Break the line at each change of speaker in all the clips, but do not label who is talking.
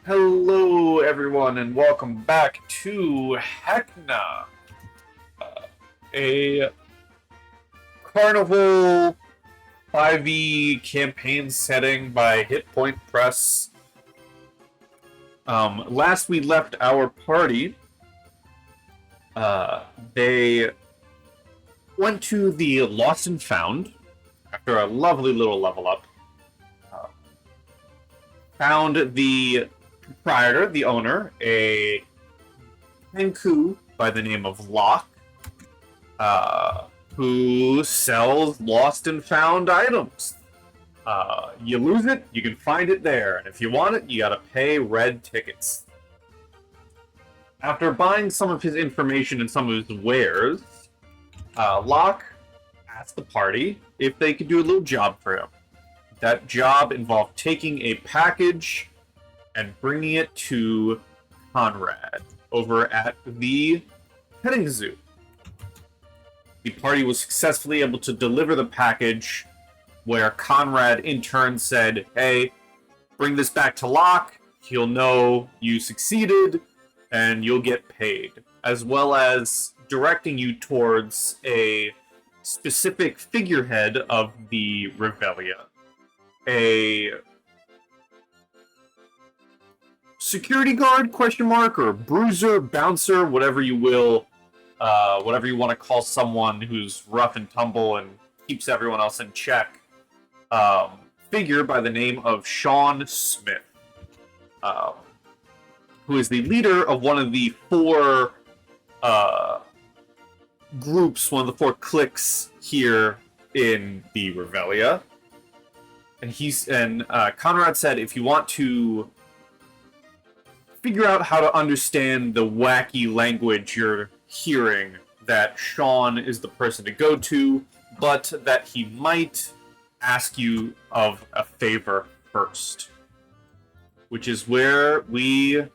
Hello, everyone, and welcome back to Heckna, a Carnival 5e campaign setting by Hit Point Press. Last we left our party, they went to the Lost and Found after a lovely little level up. Found the proprietor, the owner, a Kenku by the name of Locke, who sells lost and found items. You lose it, you can find it there, and if you want it, you gotta pay red tickets. After buying some of his information and some of his wares, Locke asked the party if they could do a little job for him. That job involved taking a package and bringing it to Conrad over at the petting zoo. The party was successfully able to deliver the package, where Conrad in turn said, "Hey, bring this back to Locke, he'll know you succeeded, and you'll get paid," as well as directing you towards a specific figurehead of the Revelia. A security guard, question mark, or bruiser, bouncer, whatever you will, whatever you want to call someone who's rough and tumble and keeps everyone else in check, figure by the name of Sean Smith, who is the leader of one of the four groups, one of the four cliques here in the Revelia. And Conrad said, if you want to figure out how to understand the wacky language you're hearing, that Sean is the person to go to, but that he might ask you of a favor first. Which is where we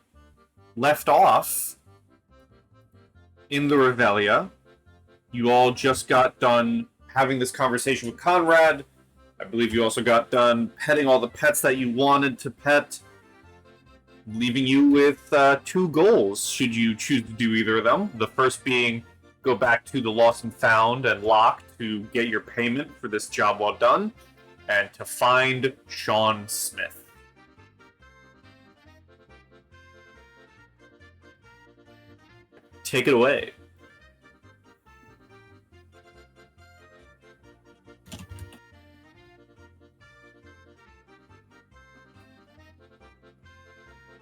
left off in the Revelia. You all just got done having this conversation with Conrad. I believe you also got done petting all the pets that you wanted to pet, leaving you with two goals, should you choose to do either of them. The first being go back to the Lost and Found and Locke to get your payment for this job well done, and to find Sean Smith. Take it away.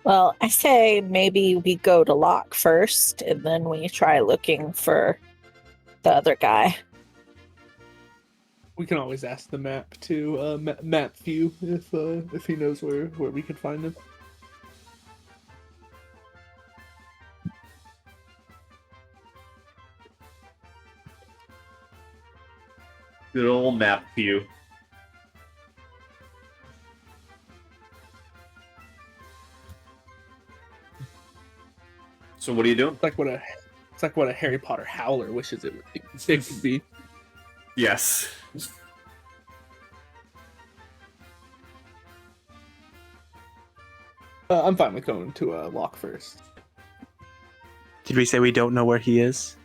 Well, I say maybe we go to Locke first, and then we try looking for the other guy.
We can always ask the map to Mathew if he knows where we can find him.
Good old Mathew. So what are you doing?
It's like what a Harry Potter howler wishes it could be.
Yes.
I'm fine with going to Locke first.
Did we say we don't know where he is?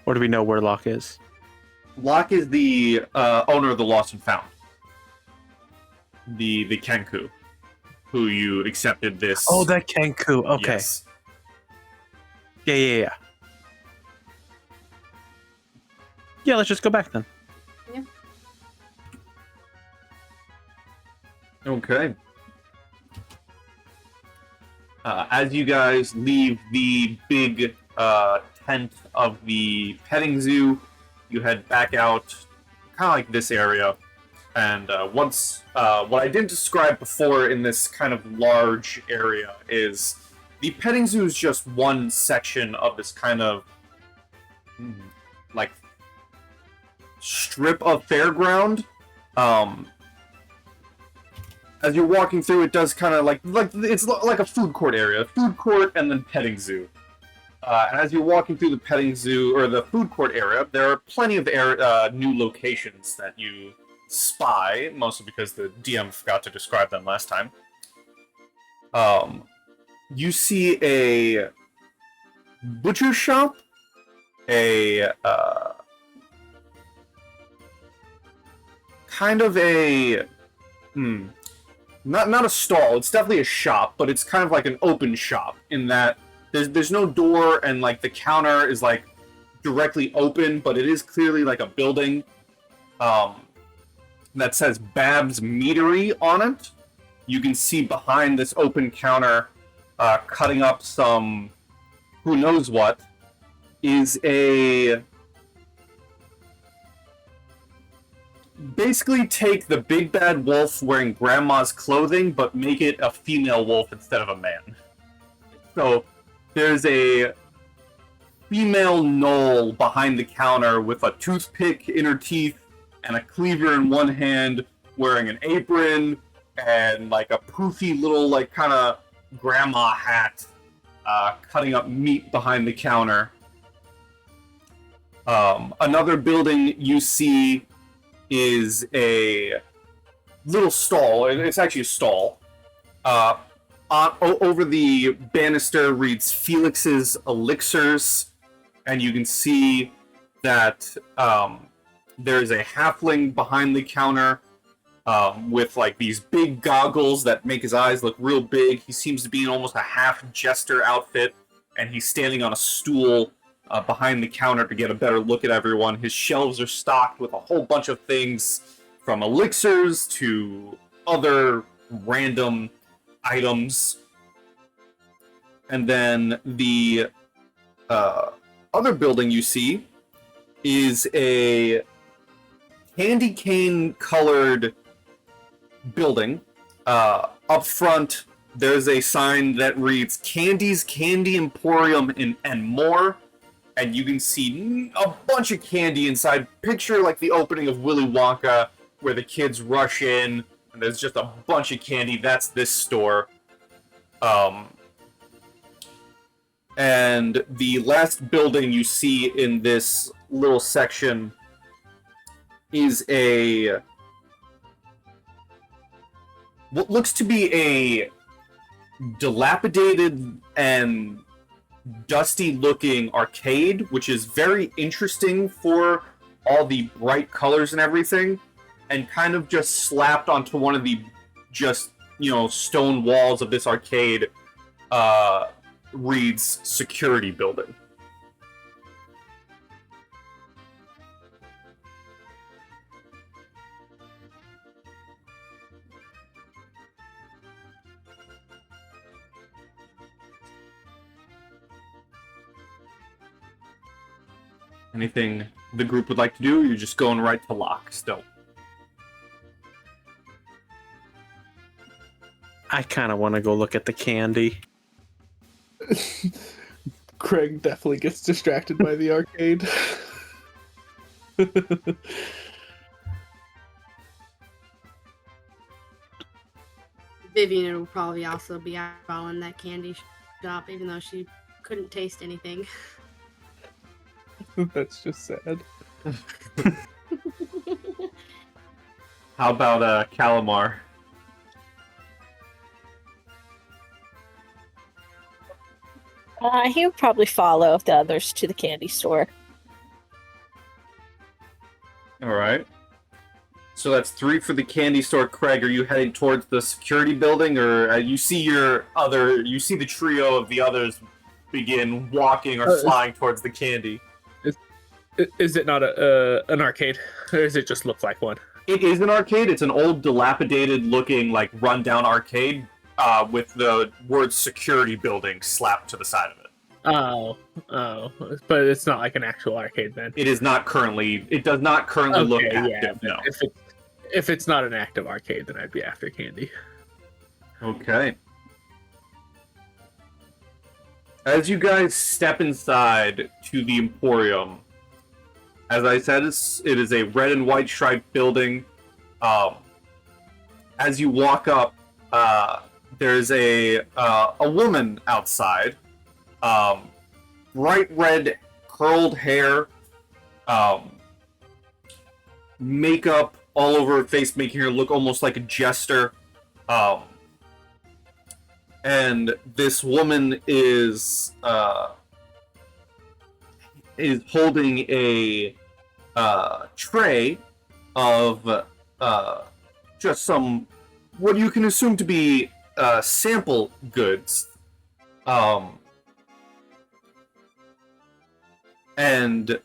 Or do we know where Locke is?
Locke is the owner of the Lost and Found. The Kenku, who you accepted this.
Oh, that Kenku. Okay.
Yes.
Yeah. Yeah, let's just go back then.
Yeah.
Okay. As you guys leave the big tent of the petting zoo, you head back out kind of like this area. And what I didn't describe before in this kind of large area is the petting zoo is just one section of this kind of like strip of fairground. As you're walking through, it does kind of like it's like a food court area, food court and then petting zoo. And as you're walking through the petting zoo or the food court area, there are plenty of new locations that you spy, mostly because the DM forgot to describe them last time. You see a butcher shop, a kind of a not a stall. It's definitely a shop, but it's kind of like an open shop in that there's no door and like the counter is like directly open, but it is clearly like a building. That says Babs Meadery on it. You can see behind this open counter, cutting up some who knows what, is a... Basically take the big bad wolf wearing grandma's clothing, but make it a female wolf instead of a man. So, there's a female gnoll behind the counter with a toothpick in her teeth, and a cleaver in one hand, wearing an apron, and like a poofy little like kind of grandma hat, cutting up meat behind the counter. Another building you see is a little stall. It's actually a stall. Over the banister reads Felix's Elixirs, and you can see that there's a halfling behind the counter with like these big goggles that make his eyes look real big. He seems to be in almost a half jester outfit, and he's standing on a stool behind the counter to get a better look at everyone. His shelves are stocked with a whole bunch of things, from elixirs to other random items. And then the other building you see is a candy cane colored building. Up front, there's a sign that reads Candy's Candy Emporium and More. And you can see a bunch of candy inside. Picture like the opening of Willy Wonka, where the kids rush in, and there's just a bunch of candy. That's this store. And the last building you see in this little section is what looks to be a dilapidated and dusty-looking arcade, which is very interesting for all the bright colors and everything, and kind of just slapped onto one of the stone walls of this arcade reads Security Building. Anything the group would like to do, or you're just going right to lock still?
I kind of want to go look at the candy.
Kreg definitely gets distracted by the arcade.
Vivien will probably also be out following that candy shop, even though she couldn't taste anything.
That's just sad.
How about Callimar?
He would probably follow the others to the candy store.
All right. So that's 3 for the candy store. Kreg, are you heading towards the security building, or you see the trio of the others begin walking or flying towards the candy?
Is it not an arcade, or does it just look like one?
It is an arcade. It's an old, dilapidated-looking, like rundown arcade with the word "security building" slapped to the side of it.
Oh, but it's not like an actual arcade then.
It is not currently. It does not currently look active.
Yeah,
No.
If it's not an active arcade, then I'd be after candy.
Okay. As you guys step inside to the Emporium, as I said, it is a red and white striped building. As you walk up, there's a woman outside. Bright red curled hair, makeup all over her face, making her look almost like a jester. And this woman is holding a tray of just some what you can assume to be sample goods. And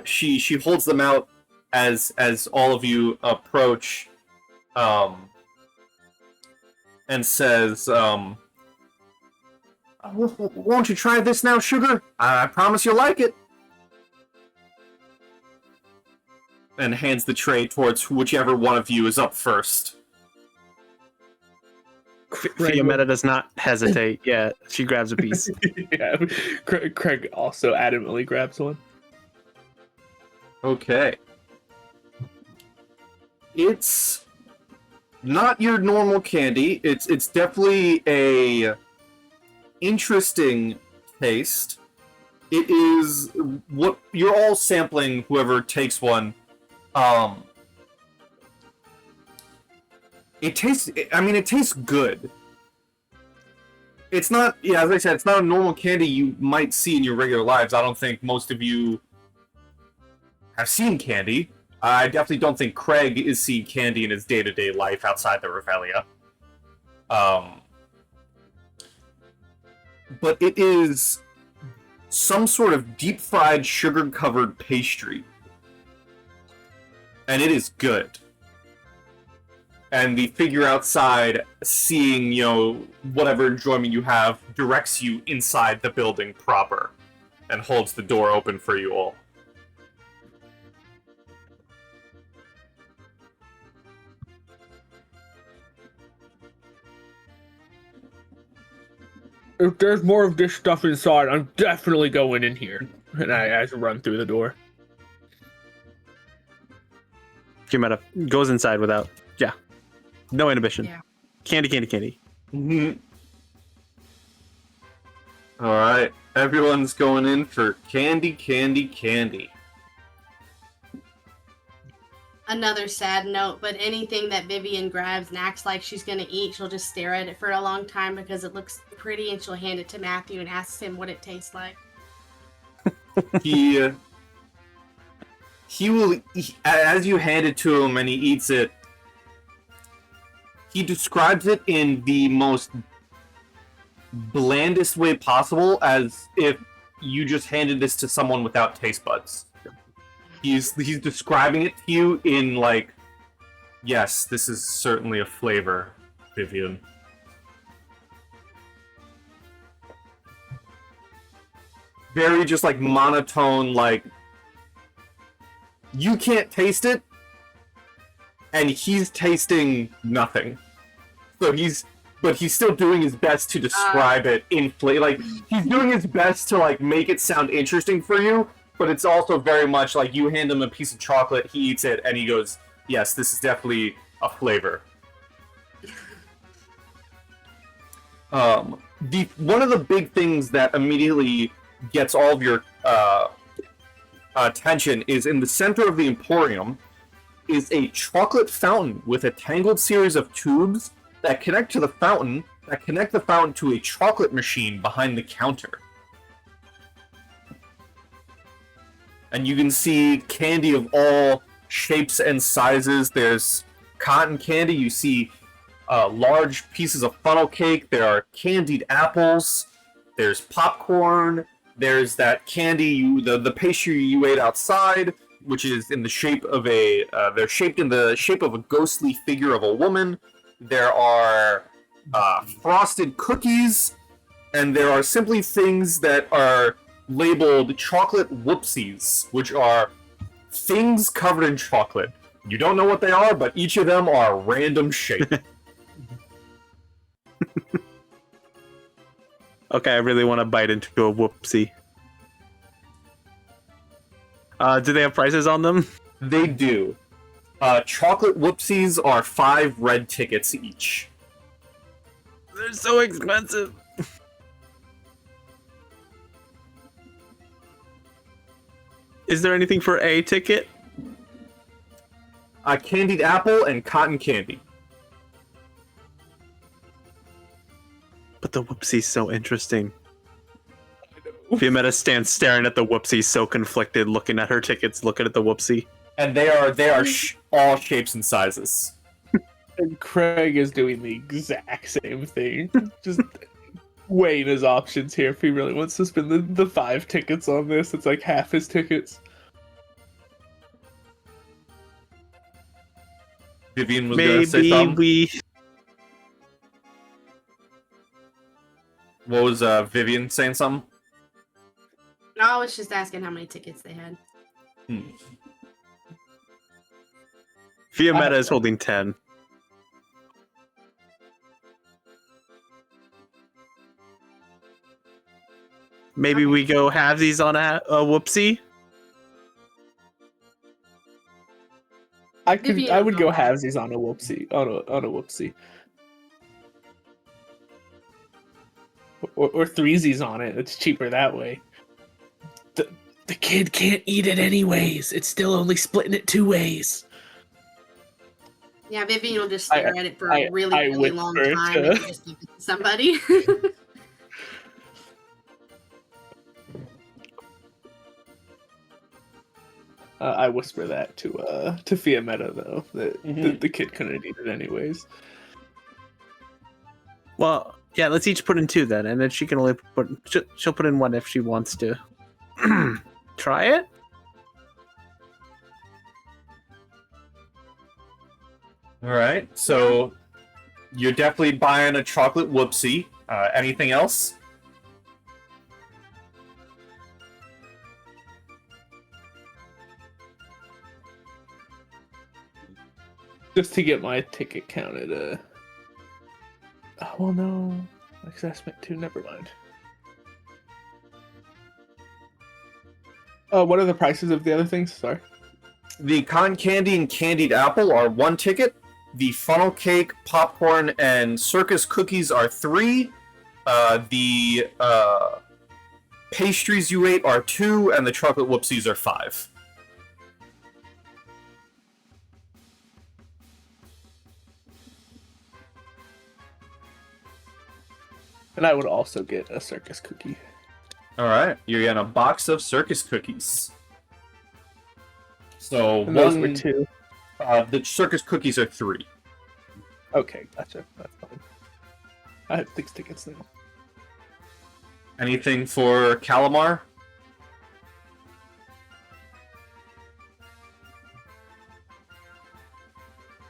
she holds them out as all of you approach, and says, "Won't you try this now, sugar? I promise you'll like it." And hands the tray towards whichever one of you is up first.
Fiammetta does not hesitate. Yeah, she grabs a piece.
Yeah, Kreg also adamantly grabs one.
Okay. It's not your normal candy. It's definitely a interesting taste. It is what you're all sampling. Whoever takes one, it tastes. I mean, it tastes good. It's not. Yeah, as I said, it's not a normal candy you might see in your regular lives. I don't think most of you have seen candy. I definitely don't think Kreg is seeing candy in his day-to-day life outside the Revelia. But it is some sort of deep-fried, sugar-covered pastry. And it is good. And the figure outside, seeing, whatever enjoyment you have, directs you inside the building proper and holds the door open for you all.
If there's more of this stuff inside, I'm definitely going in here. And I run through the door.
Fiammetta goes inside without, no inhibition.
Yeah.
Candy.
Mm-hmm. Alright, everyone's going in for candy.
Another sad note, but anything that Vivien grabs and acts like she's gonna eat, she'll just stare at it for a long time because it looks pretty, and she'll hand it to Mathew and asks him what it tastes like.
He will, as you hand it to him and he eats it, he describes it in the most blandest way possible, as if you just handed this to someone without taste buds. He's describing it to you in like, yes, this is certainly a flavor, Vivien. Very just like monotone, like you can't taste it, and he's tasting nothing. So he's still doing his best to describe it in like he's doing his best to like make it sound interesting for you, but it's also very much like you hand him a piece of chocolate, he eats it, and he goes, "Yes, this is definitely a flavor." One of the big things that immediately gets all of your attention is in the center of the Emporium is a chocolate fountain with a tangled series of tubes that connect the fountain to a chocolate machine behind the counter. And you can see candy of all shapes and sizes. There's cotton candy. You see large pieces of funnel cake. There are candied apples. There's popcorn. There's that candy, the pastry you ate outside, which is in the shape of they're shaped in the shape of a ghostly figure of a woman. There are frosted cookies. and there are simply things that are labeled chocolate whoopsies, which are things covered in chocolate. You don't know what they are, but each of them are random shape.
Okay, I really want to bite into a whoopsie. Do they have prices on them?
They do. Chocolate whoopsies are 5 red tickets each.
They're so expensive. Is there anything for a ticket?
Candied apple and cotton candy.
But the whoopsie's so interesting. Fiammetta stands staring at the whoopsie, so conflicted, looking at her tickets, looking at the whoopsie.
And they are all shapes and sizes.
And Kreg is doing the exact same thing. Just weighing his options here if he really wants to spend the 5 tickets on this. It's like half his tickets.
Vivien was gonna say something. What was Vivien saying something?
No, I was just asking how many tickets they had.
Fiammetta is holding 10. Maybe we go halvesies on a whoopsie?
I
Vivien
would go
will have-
halvesies on a whoopsie. On a whoopsie. Or threesies on it. It's cheaper that way. The kid can't eat it anyways. It's still only splitting it 2 ways.
Yeah, Vivien will just stare at it for a really long
whisper
time
to-
and just give it to somebody.
I whisper that to Fiammetta though that the kid couldn't eat it anyways.
Well, yeah, let's each put in 2 then, and then she can only she'll put in 1 if she wants to. Try it?
Alright, so you're definitely buying a chocolate whoopsie. Anything else?
Just to get my ticket counted. Oh well, no. Assessment 2. Never mind. What are the prices of the other things? Sorry.
The cotton candy and candied apple are 1 ticket. The funnel cake, popcorn, and circus cookies are 3. The pastries you ate are 2, and the chocolate whoopsies are 5.
And I would also get a circus cookie.
Alright, you're getting a box of circus cookies. So,
And those were 2.
The circus cookies are 3.
Okay, gotcha. That's fine. I had 6 tickets then.
Anything for Callimar?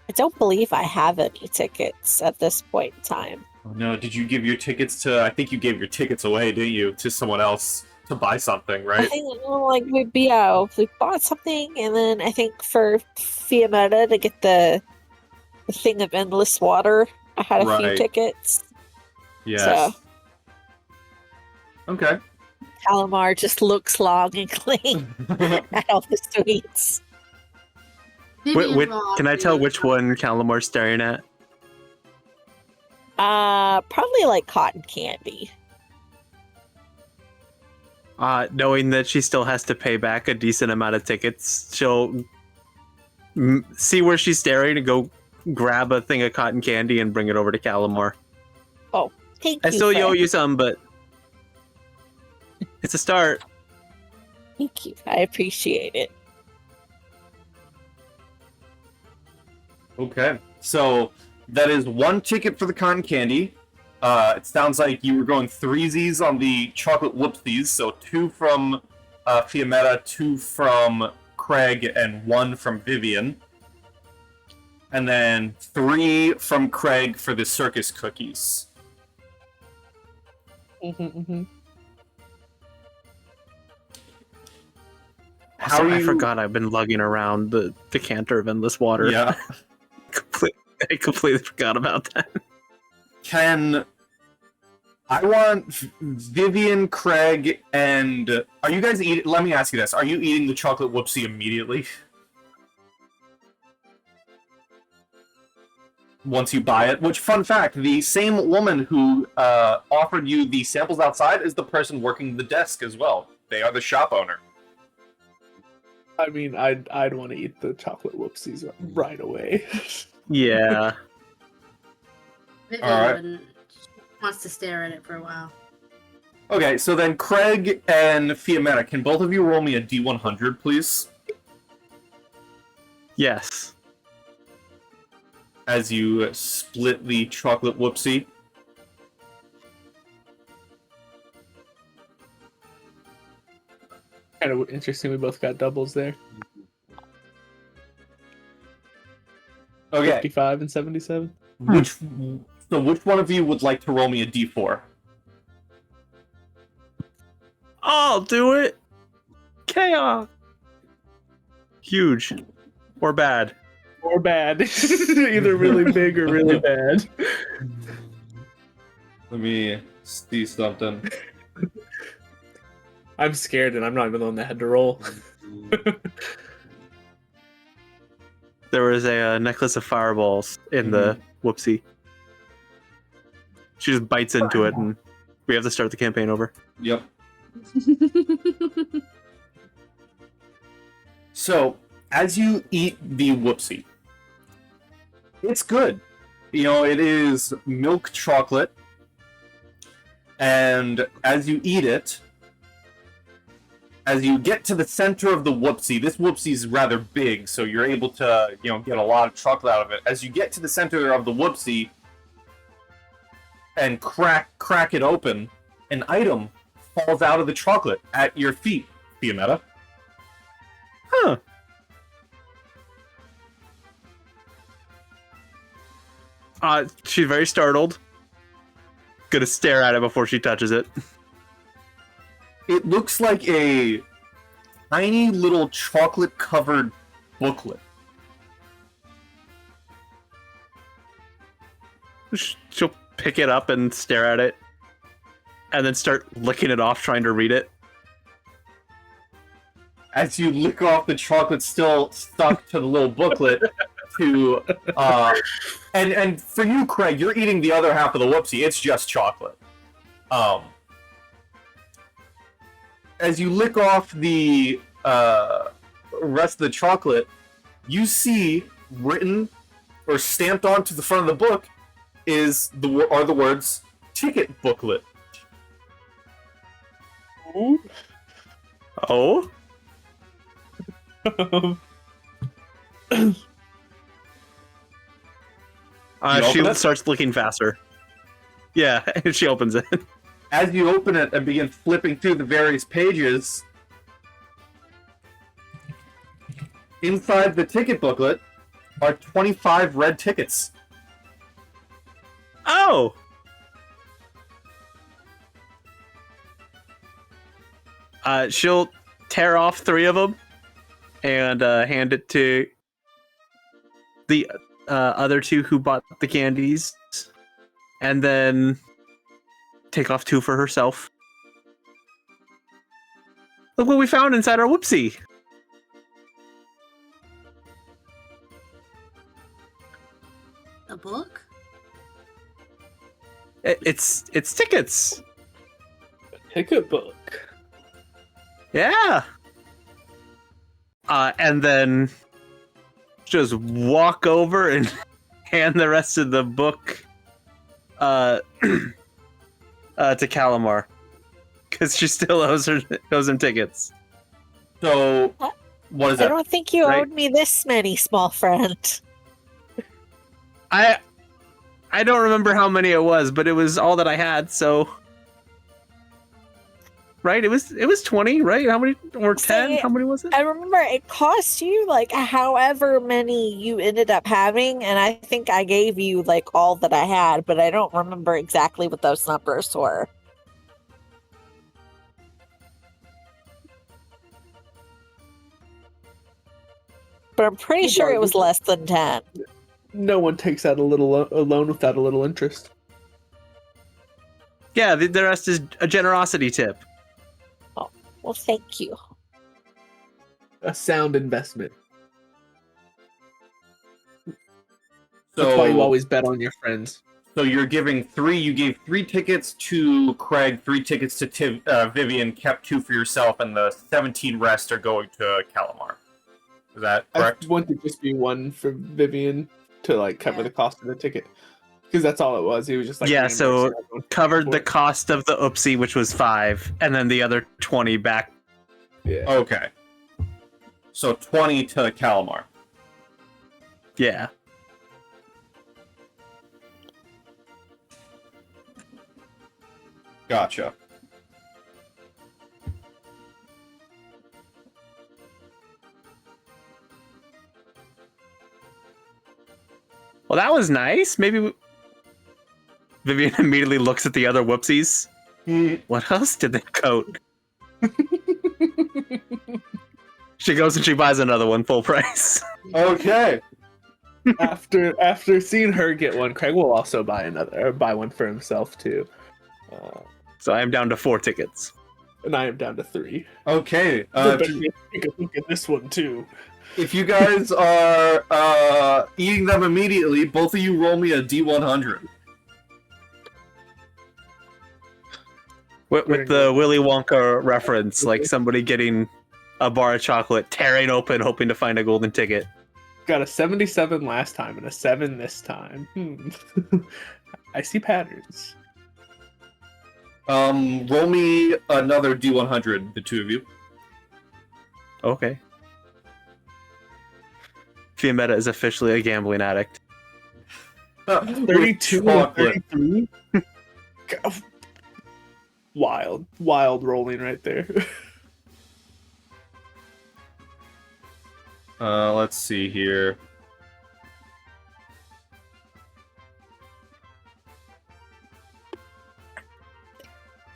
I don't believe I have any tickets at this point in time.
Oh no, did you give your tickets to... I think you gave your tickets away, didn't you? To someone else to buy something,
I
right?
think we bought something, and then I think for Fiammetta to get the thing of endless water, I had a few
Right.
tickets.
Yes.
So
Okay.
Callimar just looks long and clean at all the sweets.
Vivien will
Can I
also
tell
use
which
some-
one Callimar's staring at?
Probably like cotton candy.
Knowing that she still has to pay back a decent amount of tickets, she'll see where she's staring and go grab a thing of cotton candy and bring it over to Callimar.
Thank
I
you.
still owe
Fred.
you some, but it's a start.
Thank you. I appreciate it.
Okay. So, that is 1 ticket for the cotton candy. It sounds like you were going threesies on the chocolate whoopsies, so 2 from Fiammetta, 2 from Kreg, and 1 from Vivien. And then 3 from Kreg for the circus cookies.
I forgot I've been lugging around the decanter of endless water.
Yeah.
I completely forgot about that.
I want Vivien, Kreg, and are you guys eating? Let me ask you this: are you eating the chocolate whoopsie immediately? Once you buy it, which, fun fact, the same woman who offered you the samples outside is the person working the desk as well. They are the shop owner.
I mean, I'd want to eat the chocolate whoopsies right away.
Yeah.
Vivien
Alright.
wants to stare at it for a while.
Okay, so then Kreg and Fiammetta, can both of you roll me a D100, please?
Yes.
As you split the chocolate whoopsie.
Kind of interesting. We both got doubles there.
Okay,
55 and 77.
which one of you would like to roll me a D4?
I'll do it. Chaos. Huge. Or bad.
Or bad. Either really big or really bad.
Let me see something.
I'm scared and I'm not even the one that had to roll.
There was a necklace of fireballs in the whoopsie. She just bites into it, and we have to start the campaign over.
Yep. So, as you eat the whoopsie, it's good. You know, it is milk chocolate, and as you eat it, as you get to the center of the whoopsie, this whoopsie is rather big, so you're able to, get a lot of chocolate out of it. As you get to the center of the whoopsie and crack it open, an item falls out of the chocolate at your feet, Fiammetta.
Huh. She's very startled. Gonna stare at it before she touches it.
It looks like a tiny little chocolate-covered booklet.
She'll pick it up and stare at it, and then start licking it off, trying to read it.
As you lick off the chocolate still stuck to the little booklet, and for you, Kreg, you're eating the other half of the whoopsie. It's just chocolate. As you lick off the rest of the chocolate, you see written or stamped onto the front of the book are the words "ticket booklet."
Oh? She starts looking faster. Yeah, and she opens it.
As you open it and begin flipping through the various pages, inside the ticket booklet are 25 red tickets.
Oh! She'll tear off 3 of them and hand it to the other 2 who bought the candies, and then take off 2 for herself. Look what we found inside our whoopsie.
A book?
It's tickets.
Ticket book.
Yeah. And then just walk over and hand the rest of the book to Callimar, because she still owes him tickets.
So, what is
I
that?
don't think you
Right.
owed me this many, small friend.
I don't remember how many it was, but it was all that I had. So, right? It was 20, right? How many, or 10?
See,
How many was it?
I remember it cost you like however many you ended up having, and I think I gave you like all that I had, but I don't remember exactly what those numbers were. but I'm pretty sure it was less than 10.
No one takes out a loan without a little interest.
Yeah, the rest is a generosity tip.
Well, thank you.
A sound investment.
So,
That's why you always bet on your friends.
So you're giving 3. You gave 3 tickets to Kreg, 3 tickets to Vivien, kept 2 for yourself, and the 17 rest are going to Callimar. Is that correct?
I want to just be 1 for Vivien to like cover the cost of the ticket. Because that's all it was. He was just like,
yeah, so
reimbursing
covered the cost of the oopsie, which was 5, and then the other 20 back.
Yeah.
Okay. So 20 to Callimar.
Yeah.
Gotcha.
Well, that was nice. Vivien immediately looks at the other whoopsies. What else did they coat? She goes and she buys another one full price.
Okay.
After seeing her get one, Kreg will also buy one for himself too.
So I am down to 4 tickets.
And I am down to 3.
Okay.
Take a look at this one too.
If you guys are eating them immediately, both of you roll me a D100.
With the Willy Wonka reference, like somebody getting a bar of chocolate, tearing open, hoping to find a golden ticket.
Got a 77 last time and a 7 this time. I see patterns.
Roll me another D100, the 2 of you.
Okay. Fiammetta is officially a gambling addict.
32 and 33? Wild rolling right there.
Let's see here.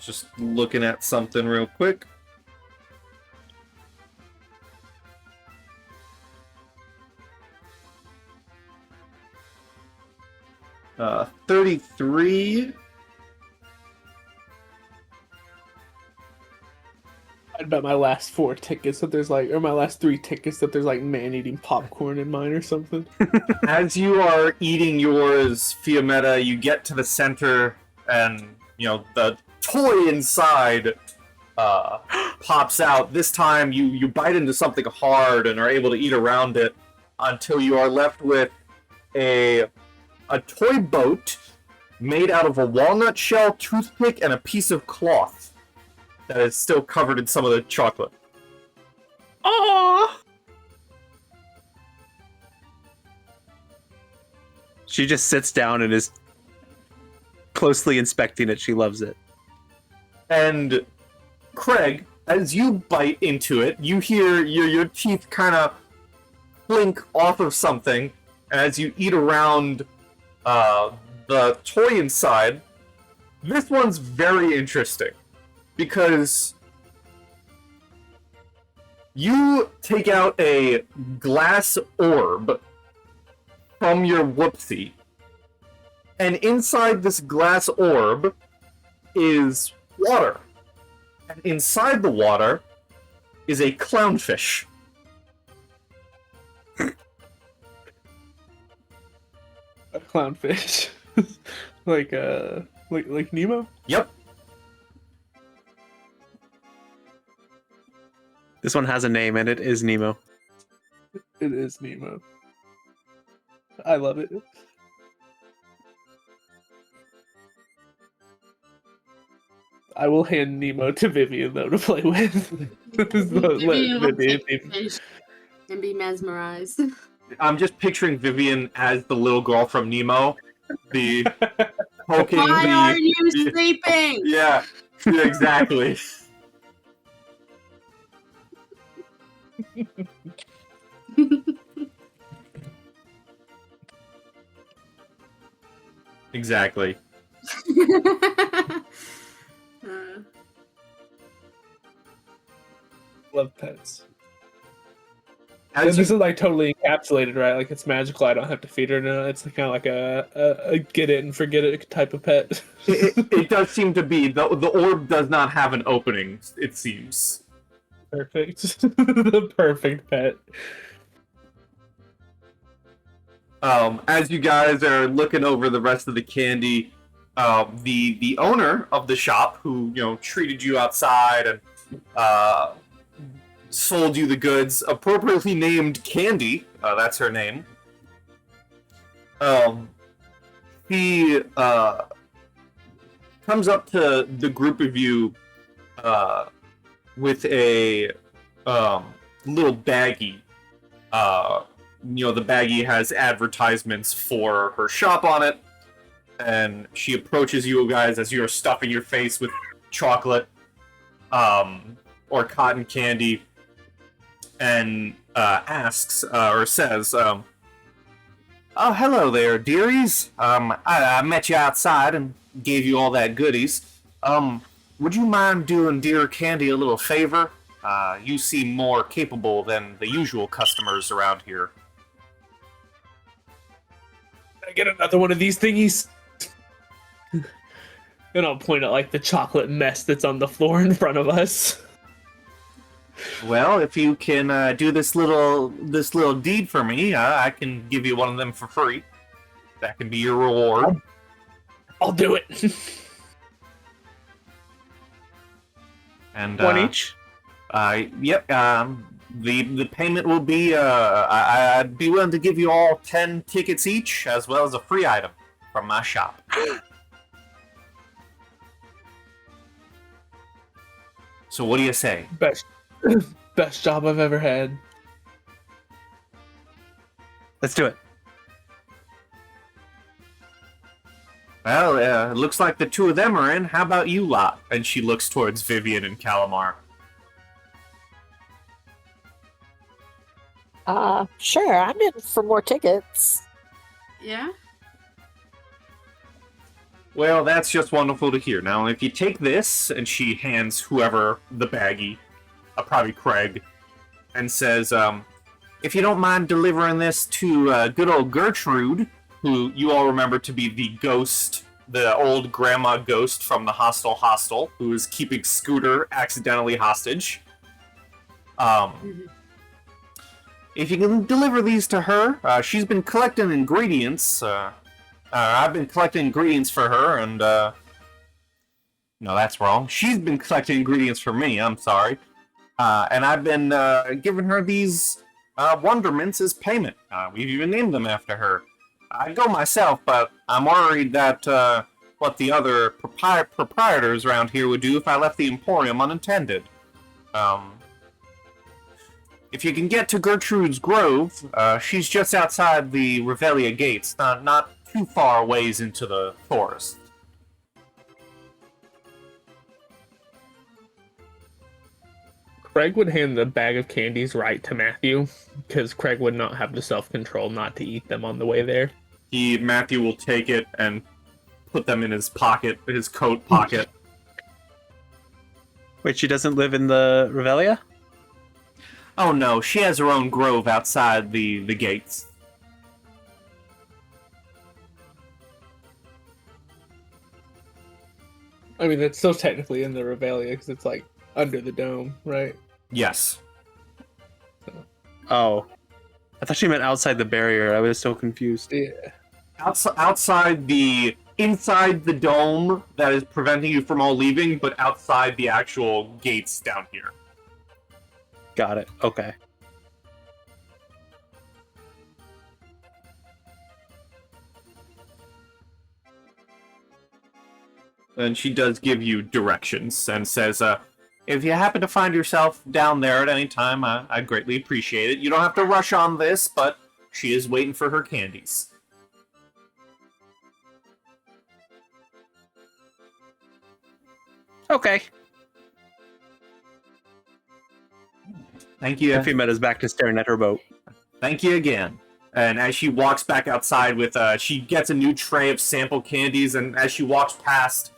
Just looking at something real quick. Uh, 33.
I'd bet my last 4 tickets that there's like, or my last 3 tickets that there's like man eating popcorn in mine or something.
As you are eating yours, Fiammetta, you get to the center, and the toy inside pops out. This time, you bite into something hard and are able to eat around it until you are left with a toy boat made out of a walnut shell, toothpick, and a piece of cloth that is still covered in some of the chocolate.
Aww! She just sits down and is closely inspecting it. She loves it.
And Kreg, as you bite into it, you hear your teeth kind of clink off of something, and as you eat around the toy inside, this one's very interesting. Because you take out a glass orb from your whoopsie, and inside this glass orb is water. And inside the water is a clownfish.
A clownfish. like Nemo?
Yep.
This one has a name, and it is Nemo.
It is Nemo. I love it. I will hand Nemo to Vivien, though, to play with.
Vivien will take the fish and be mesmerized.
I'm just picturing Vivien as the little girl from Nemo. The poking
Why
the...
are you sleeping?
Yeah, exactly. Exactly.
Love pets. And this is like totally encapsulated, right? Like it's magical. I don't have to feed her. No, it's kind of like a get it and forget it type of pet.
It does seem to be. The orb does not have an opening, it seems.
Perfect. The perfect pet.
As you guys are looking over the rest of the candy, the owner of the shop, who treated you outside and sold you the goods, appropriately named Candy. That's her name. He comes up to the group of you with a little baggie. The baggie has advertisements for her shop on it, and she approaches you guys as you're stuffing your face with chocolate or cotton candy, and asks or says, "Oh, hello there, dearies. I met you outside and gave you all that goodies. Would you mind doing dear Candy a little favor? You seem more capable than the usual customers around here."
I get another one of these thingies. And I'll point at like the chocolate mess that's on the floor in front of us.
Well, if you can do this little deed for me, I can give you one of them for free. That can be your reward.
I'll do it.
And
One each?
Yep. The payment will be I'd be willing to give you all 10 tickets each, as well as a free item from my shop. So what do you say?
Best job I've ever had.
Let's do it.
Well, it looks like the two of them are in. How about you lot? And she looks towards Vivien and Callimar.
Sure, I'm in for more tickets.
Yeah.
Well, that's just wonderful to hear. Now, if you take this, and she hands whoever the baggie, probably Kreg, and says, if you don't mind delivering this to good old Gertrude, who you all remember to be the ghost, the old grandma ghost from the hostel, who is keeping Scooter accidentally hostage. If you can deliver these to her, she's been collecting ingredients. I've been collecting ingredients for her, and no, that's wrong. She's been collecting ingredients for me. I'm sorry, and I've been giving her these wonderments as payment. We've even named them after her. I'd go myself, but I'm worried that what the other proprietors around here would do if I left the Emporium unattended. If you can get to Gertrude's Grove, she's just outside the Revelia gates, not too far ways into the forest.
Kreg would hand the bag of candies right to Mathew, because Kreg would not have the self-control not to eat them on the way there.
Mathew will take it and put them in his pocket, his coat pocket.
Wait, she doesn't live in the Revelia?
Oh no, she has her own grove outside the gates.
I mean, it's still technically in the Revelia because it's like under the dome, right?
Yes.
Oh. I thought she meant outside the barrier. I was so confused.
Yeah.
Inside the dome that is preventing you from all leaving, but outside the actual gates down here.
Got it. Okay.
And she does give you directions and says, if you happen to find yourself down there at any time, I'd greatly appreciate it. You don't have to rush on this, but she is waiting for her candies.
Okay.
Thank you.
Fiammetta's back to staring at her boat.
Thank you again. And as she walks back outside with, she gets a new tray of sample candies, and as she walks past,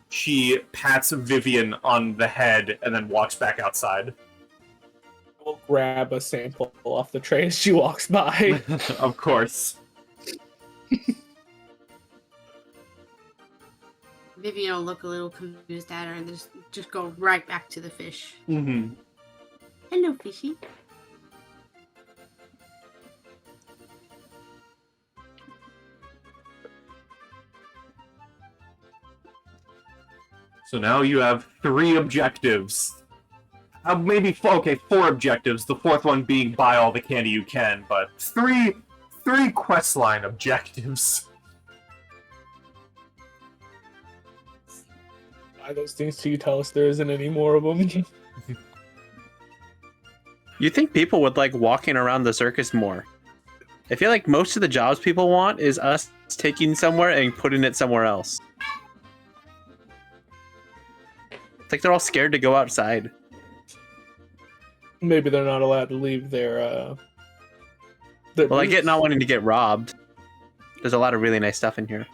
she pats Vivien on the head and then walks back outside.
will grab a sample off the tray as she walks by.
Of course.
Vivien will look a little confused at her and just go right back to the fish.
Mm-hmm.
Hello, fishy.
So now you have 3 objectives. Maybe 4 objectives. The 4th one being buy all the candy you can, but three questline objectives.
Buy those things till you tell us there isn't any more of them.
You think people would like walking around the circus more? I feel like most of the jobs people want is us taking somewhere and putting it somewhere else. It's like they're all scared to go outside.
Maybe they're not allowed to leave their
Well, I get not wanting to get robbed. There's a lot of really nice stuff in here.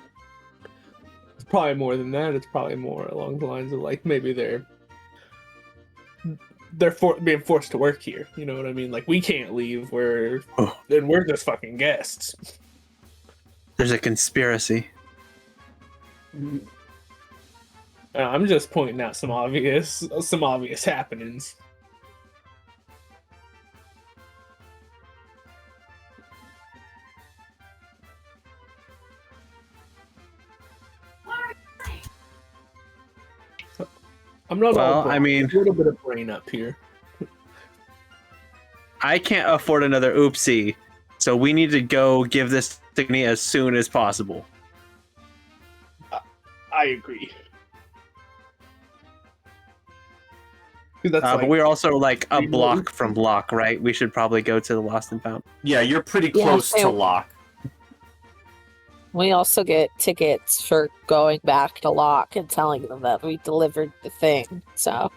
It's probably more than that. It's probably more along the lines of like maybe they're being forced to work here. You know what I mean? Like we can't leave. We're just fucking guests.
There's a conspiracy.
I'm just pointing out some obvious happenings. I'm not
Well,
all brain.
I mean-
a little bit of brain up here.
I can't afford another oopsie, so we need to go give this to me as soon as possible.
I agree. That's
But we're also like a block from Lock, right? We should probably go to the Lost and Found.
Yeah, you're pretty close to Lock.
We also get tickets for going back to Lock and telling them that we delivered the thing. So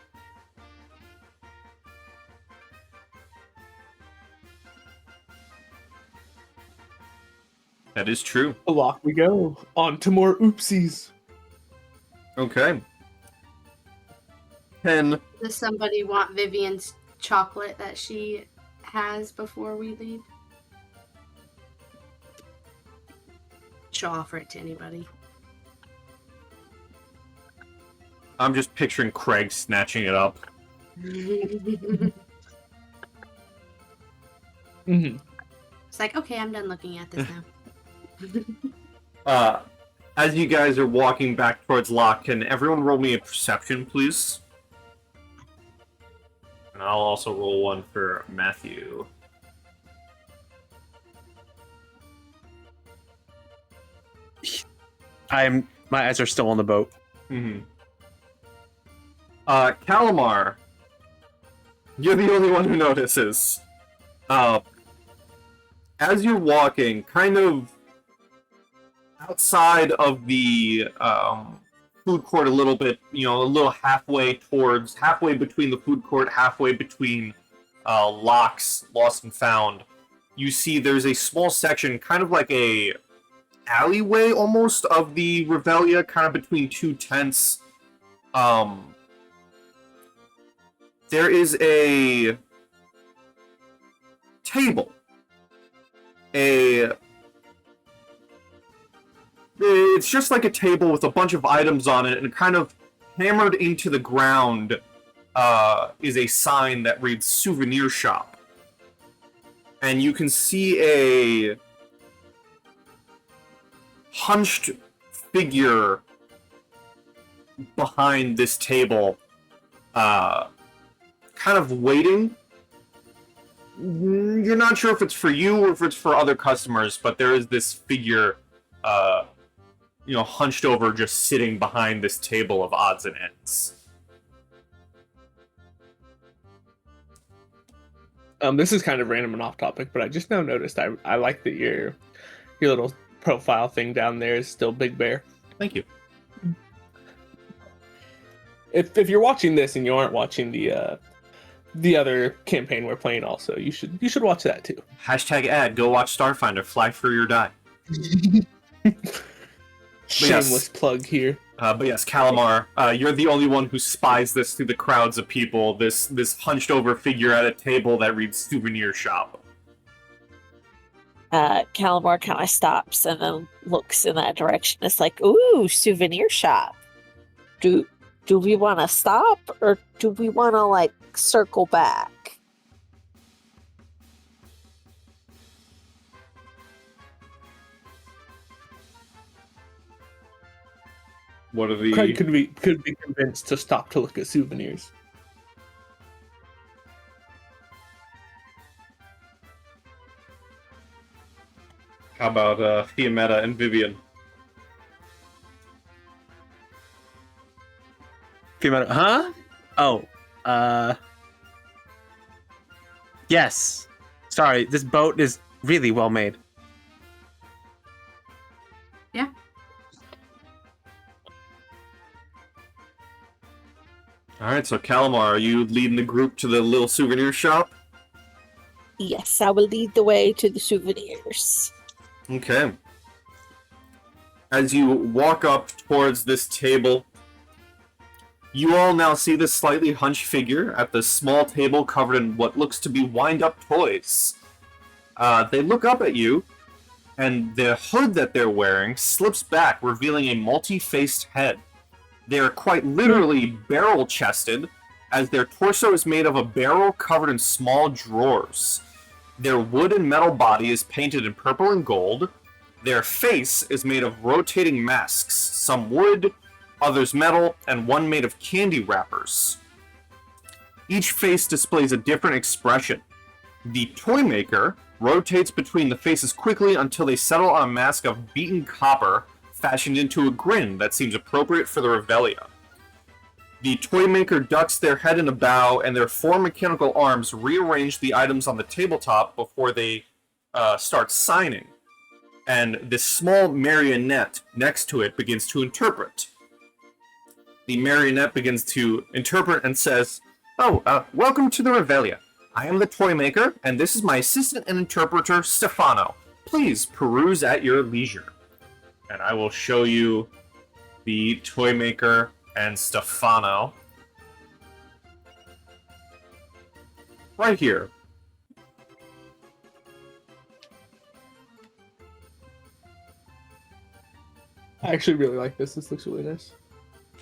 That is true.
Lock we go. On to more oopsies.
Okay. 10.
Does somebody want Vivien's chocolate that she has before we leave? She'll offer it to anybody.
I'm just picturing Kreg snatching it up.
Mm-hmm.
It's like, okay, I'm done looking at this now.
As you guys are walking back towards Lock, can everyone roll me a perception, please? And I'll also roll one for Mathew.
My eyes are still on the boat.
Mm-hmm. Callimar, you're the only one who notices. As you're walking, kind of outside of the food court a little bit, a little halfway between the food court, halfway between Lock's Lost and Found, you see there's a small section, kind of like a alleyway almost, of the Revelia, kind of between 2 tents. There is a table. It's just like a table with a bunch of items on it, and kind of hammered into the ground is a sign that reads "Souvenir Shop." And you can see a hunched figure behind this table, kind of waiting. You're not sure if it's for you or if it's for other customers, but there is this figure, hunched over, just sitting behind this table of odds and ends.
This is kind of random and off topic, but I just now noticed I like that your little profile thing down there is still Big Bear.
Thank you.
If you're watching this and you aren't watching the other campaign we're playing, also you should watch that too.
#ad. Go watch Starfinder. Fly free or die.
Shameless plug here.
But yes, Callimar, you're the only one who spies this through the crowds of people. This hunched over figure at a table that reads souvenir shop.
Callimar kind of stops and then looks in that direction. It's like, ooh, souvenir shop. Do we want to stop or do we want to like circle back?
What are the...
Craig could be convinced to stop to look at souvenirs.
How about Fiammetta and Vivien?
Fiammetta, huh? Oh, yes. Sorry, this boat is really well made.
Yeah.
Alright, so Callimar, are you leading the group to the little souvenir shop?
Yes, I will lead the way to the souvenirs.
Okay. As you walk up towards this table, you all now see this slightly hunched figure at the small table covered in what looks to be wind-up toys. They look up at you, and the hood that they're wearing slips back, revealing a multi-faced head. They are quite literally barrel-chested, as their torso is made of a barrel covered in small drawers. Their wood and metal body is painted in purple and gold. Their face is made of rotating masks, some wood, others metal, and one made of candy wrappers. Each face displays a different expression. The toy maker rotates between the faces quickly until they settle on a mask of beaten copper, fashioned into a grin that seems appropriate for the Revelia. The toy maker ducks their head in a bow, and their four mechanical arms rearrange the items on the tabletop before they start signing. And this small marionette next to it begins to interpret. The marionette begins to interpret and says, welcome to the Revelia. I am the toy maker, and this is my assistant and interpreter, Stefano. Please peruse at your leisure. And I will show you the toy maker and Stefano right here.
I actually really like this. This looks really nice.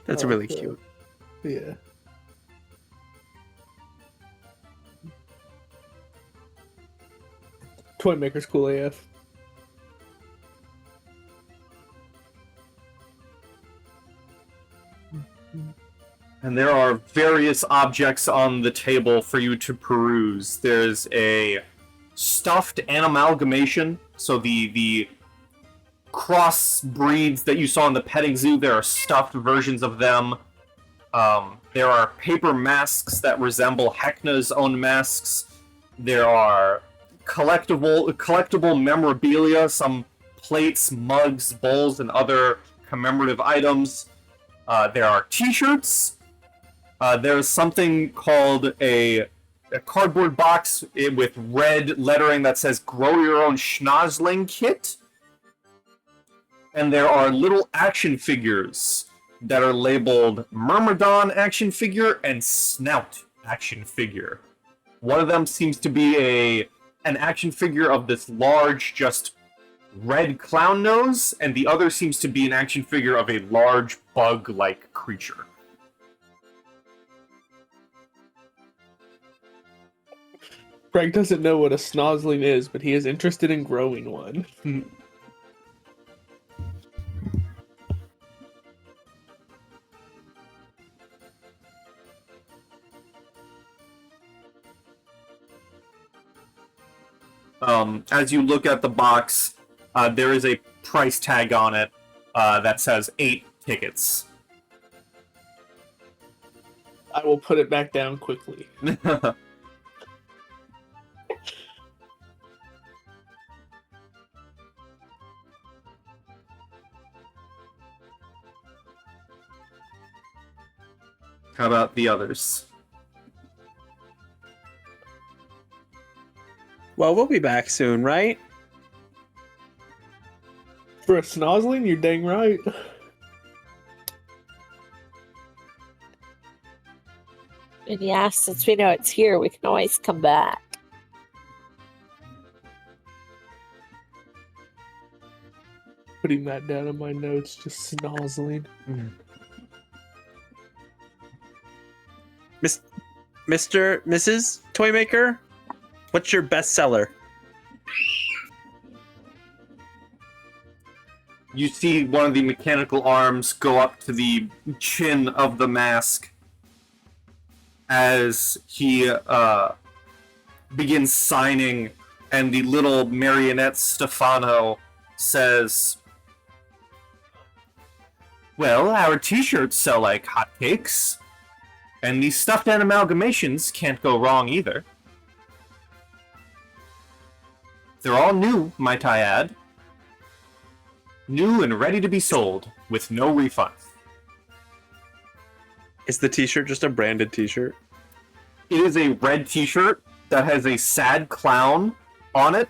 That's
I
really
like
cute.
Yeah. Toy maker's cool AF.
And there are various objects on the table for you to peruse. There's a stuffed amalgamation, so the cross breeds that you saw in the petting zoo, there are stuffed versions of them. There are paper masks that resemble Heckna's own masks. There are collectible memorabilia, some plates, mugs, bowls, and other commemorative items. There are t-shirts. There's something called a cardboard box with red lettering that says "Grow Your Own Schnozzling Kit." And there are little action figures that are labeled Myrmidon action figure and Snout action figure. One of them seems to be an action figure of this large, just red clown nose, and the other seems to be an action figure of a large bug-like creature.
Greg doesn't know what a snozzling is, but he is interested in growing one.
As you look at the box, there is a price tag on it that says 8 tickets.
I will put it back down quickly.
How about the others?
Well, we'll be back soon, right?
For a snozzling, you're dang right.
And yeah, since we know it's here, we can always come back.
Putting that down in my notes, just snozzling.
Mrs. Toymaker, what's your best seller?
You see one of the mechanical arms go up to the chin of the mask as he begins signing, and the little marionette Stefano says, "Well, our t-shirts sell like hotcakes, and these stuffed amalgamations can't go wrong either. They're all new, might I add. New and ready to be sold, with no refunds."
Is the t-shirt just a branded t-shirt?
It is a red t-shirt that has a sad clown on it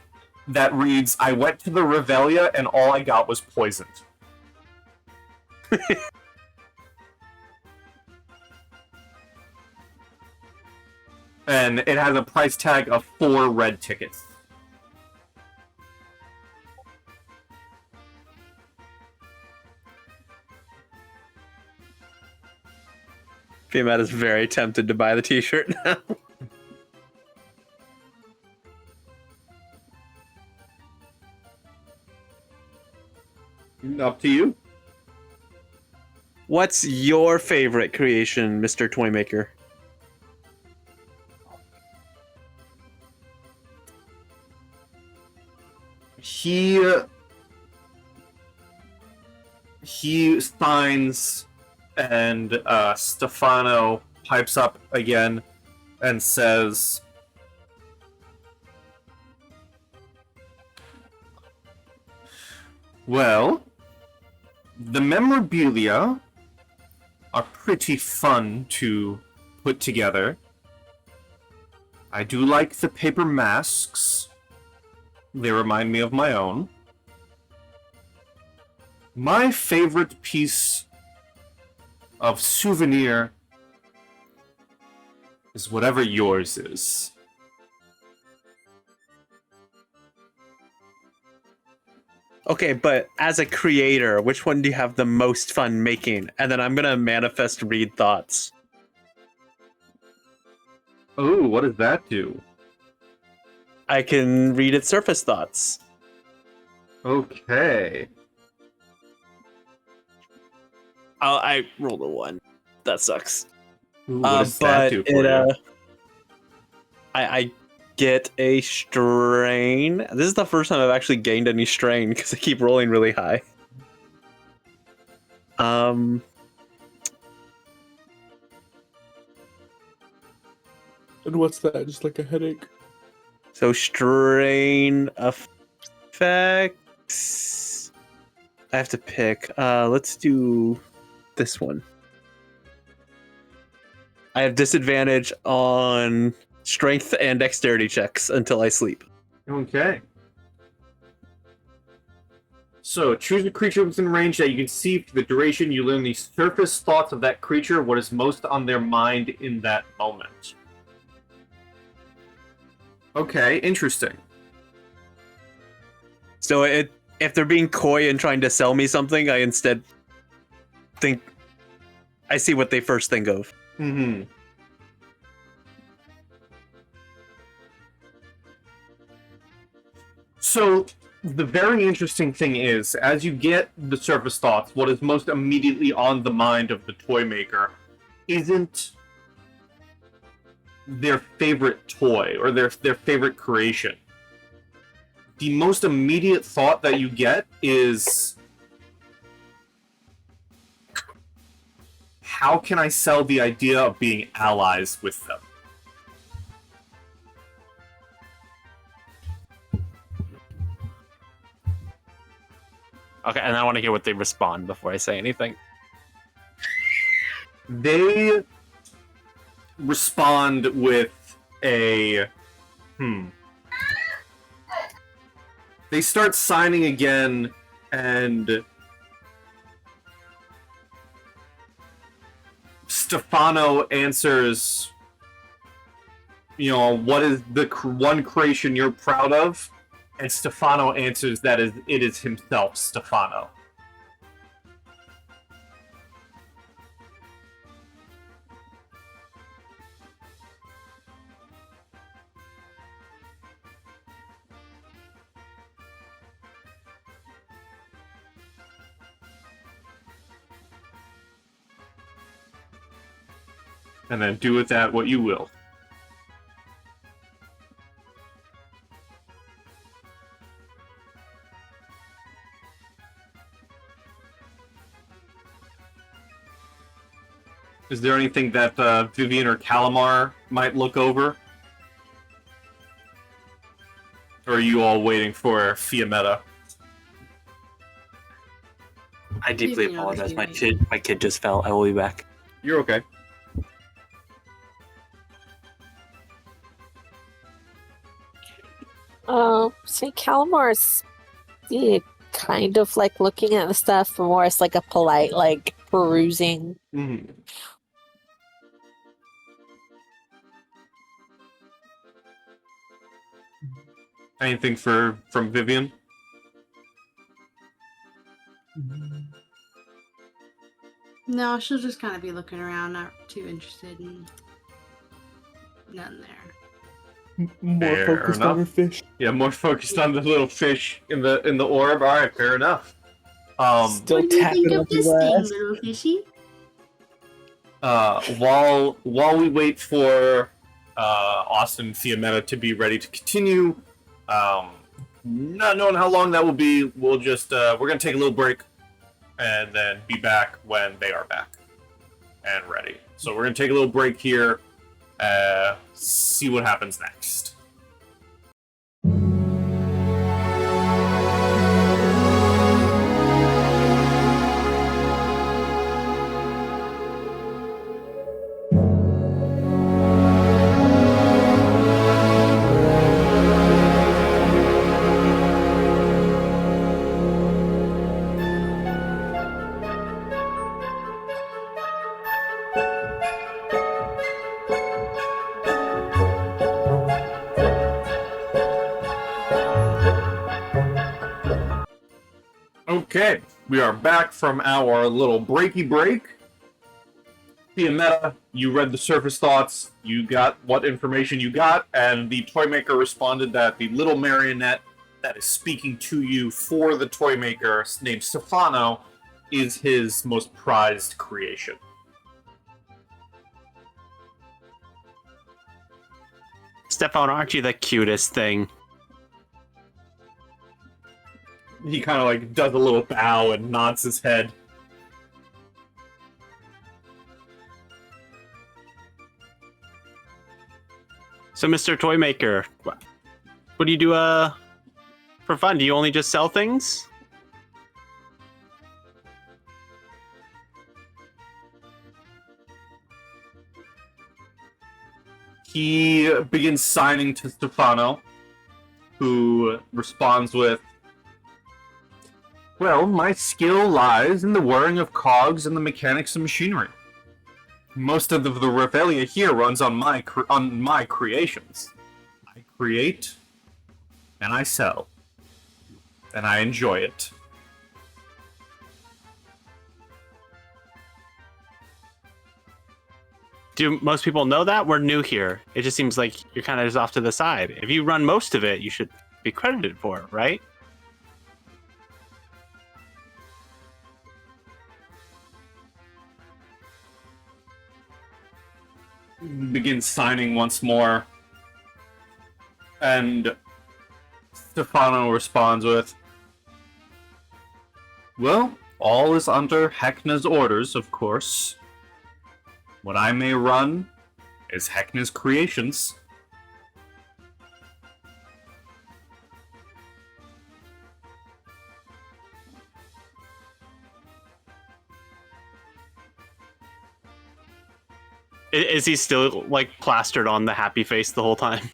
that reads, "I went to the Revelia and all I got was poisoned." And it has a price tag of 4 red tickets.
Fiammetta is very tempted to buy the t-shirt now.
Up to you.
What's your favorite creation, Mr. Toymaker?
He signs, and Stefano pipes up again and says, "Well, the memorabilia are pretty fun to put together. I do like the paper masks. They remind me of my own. My favorite piece of souvenir is whatever yours is."
Okay, but as a creator, which one do you have the most fun making? And then I'm gonna manifest read thoughts.
Oh, what does that do?
I can read its surface thoughts.
Okay.
I rolled a 1. That sucks.
Ooh, what does that do for you?
I get a strain. This is the first time I've actually gained any strain because I keep rolling really high.
And what's that? Just like a headache?
So strain effects. I have to pick. Let's do this one. I have disadvantage on strength and dexterity checks until I sleep.
Okay. So, choose a creature within range that you can see for the duration. You learn the surface thoughts of that creature, what is most on their mind in that moment. Okay, interesting.
So if they're being coy and trying to sell me something, I instead think I see what they first think of.
Mm-hmm. So, the very interesting thing is, as you get the surface thoughts, what is most immediately on the mind of the toy maker isn't their favorite toy or their favorite creation. The most immediate thought that you get is, how can I sell the idea of being allies with them?
Okay, and I want to hear what they respond before I say anything.
They respond with a They start signing again, and Stefano answers what is the one creation you're proud of? And Stefano answers that it is himself, Stefano. And then do with that what you will. Is there anything that Vivien or Callimar might look over? Or are you all waiting for Fiammetta?
I deeply
Vivien,
apologize. My
Vivien.
kid just fell. I will be back.
You're okay.
So Callimar's kind of like looking at the stuff more as like a polite, like perusing.
Mm-hmm. Anything from Vivien?
No, she'll just kind of be looking around, not too interested in nothing there.
More
Fair
focused on
enough.
her fish.
Yeah, more focused on the little fish in the orb. All right, fair enough.
Still
What do you think
tapping
of
on the
this thing,
glass.
little fishy?
While we wait for Austin and Fiammetta to be ready to continue, not knowing how long that will be, we'll just we're gonna take a little break and then be back when they are back and ready. So we're gonna take a little break here, see what happens next. Okay, we are back from our little breaky break. Fiammetta, you read the surface thoughts, you got what information you got, and the Toymaker responded that the little marionette that is speaking to you for the Toymaker, named Stefano, is his most prized creation.
Stefan, aren't you the cutest thing?
He kind of like does a little bow and nods his head.
So, Mr. Toymaker, what do you do for fun? Do you only just sell things?
He begins signing to Stefano, who responds with, "Well, my skill lies in the whirring of cogs and the mechanics of machinery. Most of the Revelia here runs on my creations. I create, and I sell, and I enjoy it."
Do most people know that? We're new here. It just seems like you're kind of just off to the side. If you run most of it, you should be credited for it, right?
Begins signing once more, and Stefano responds with, "Well, all is under Heckna's orders, of course. What I may run is Heckna's creations."
Is he still like plastered on the happy face the whole time?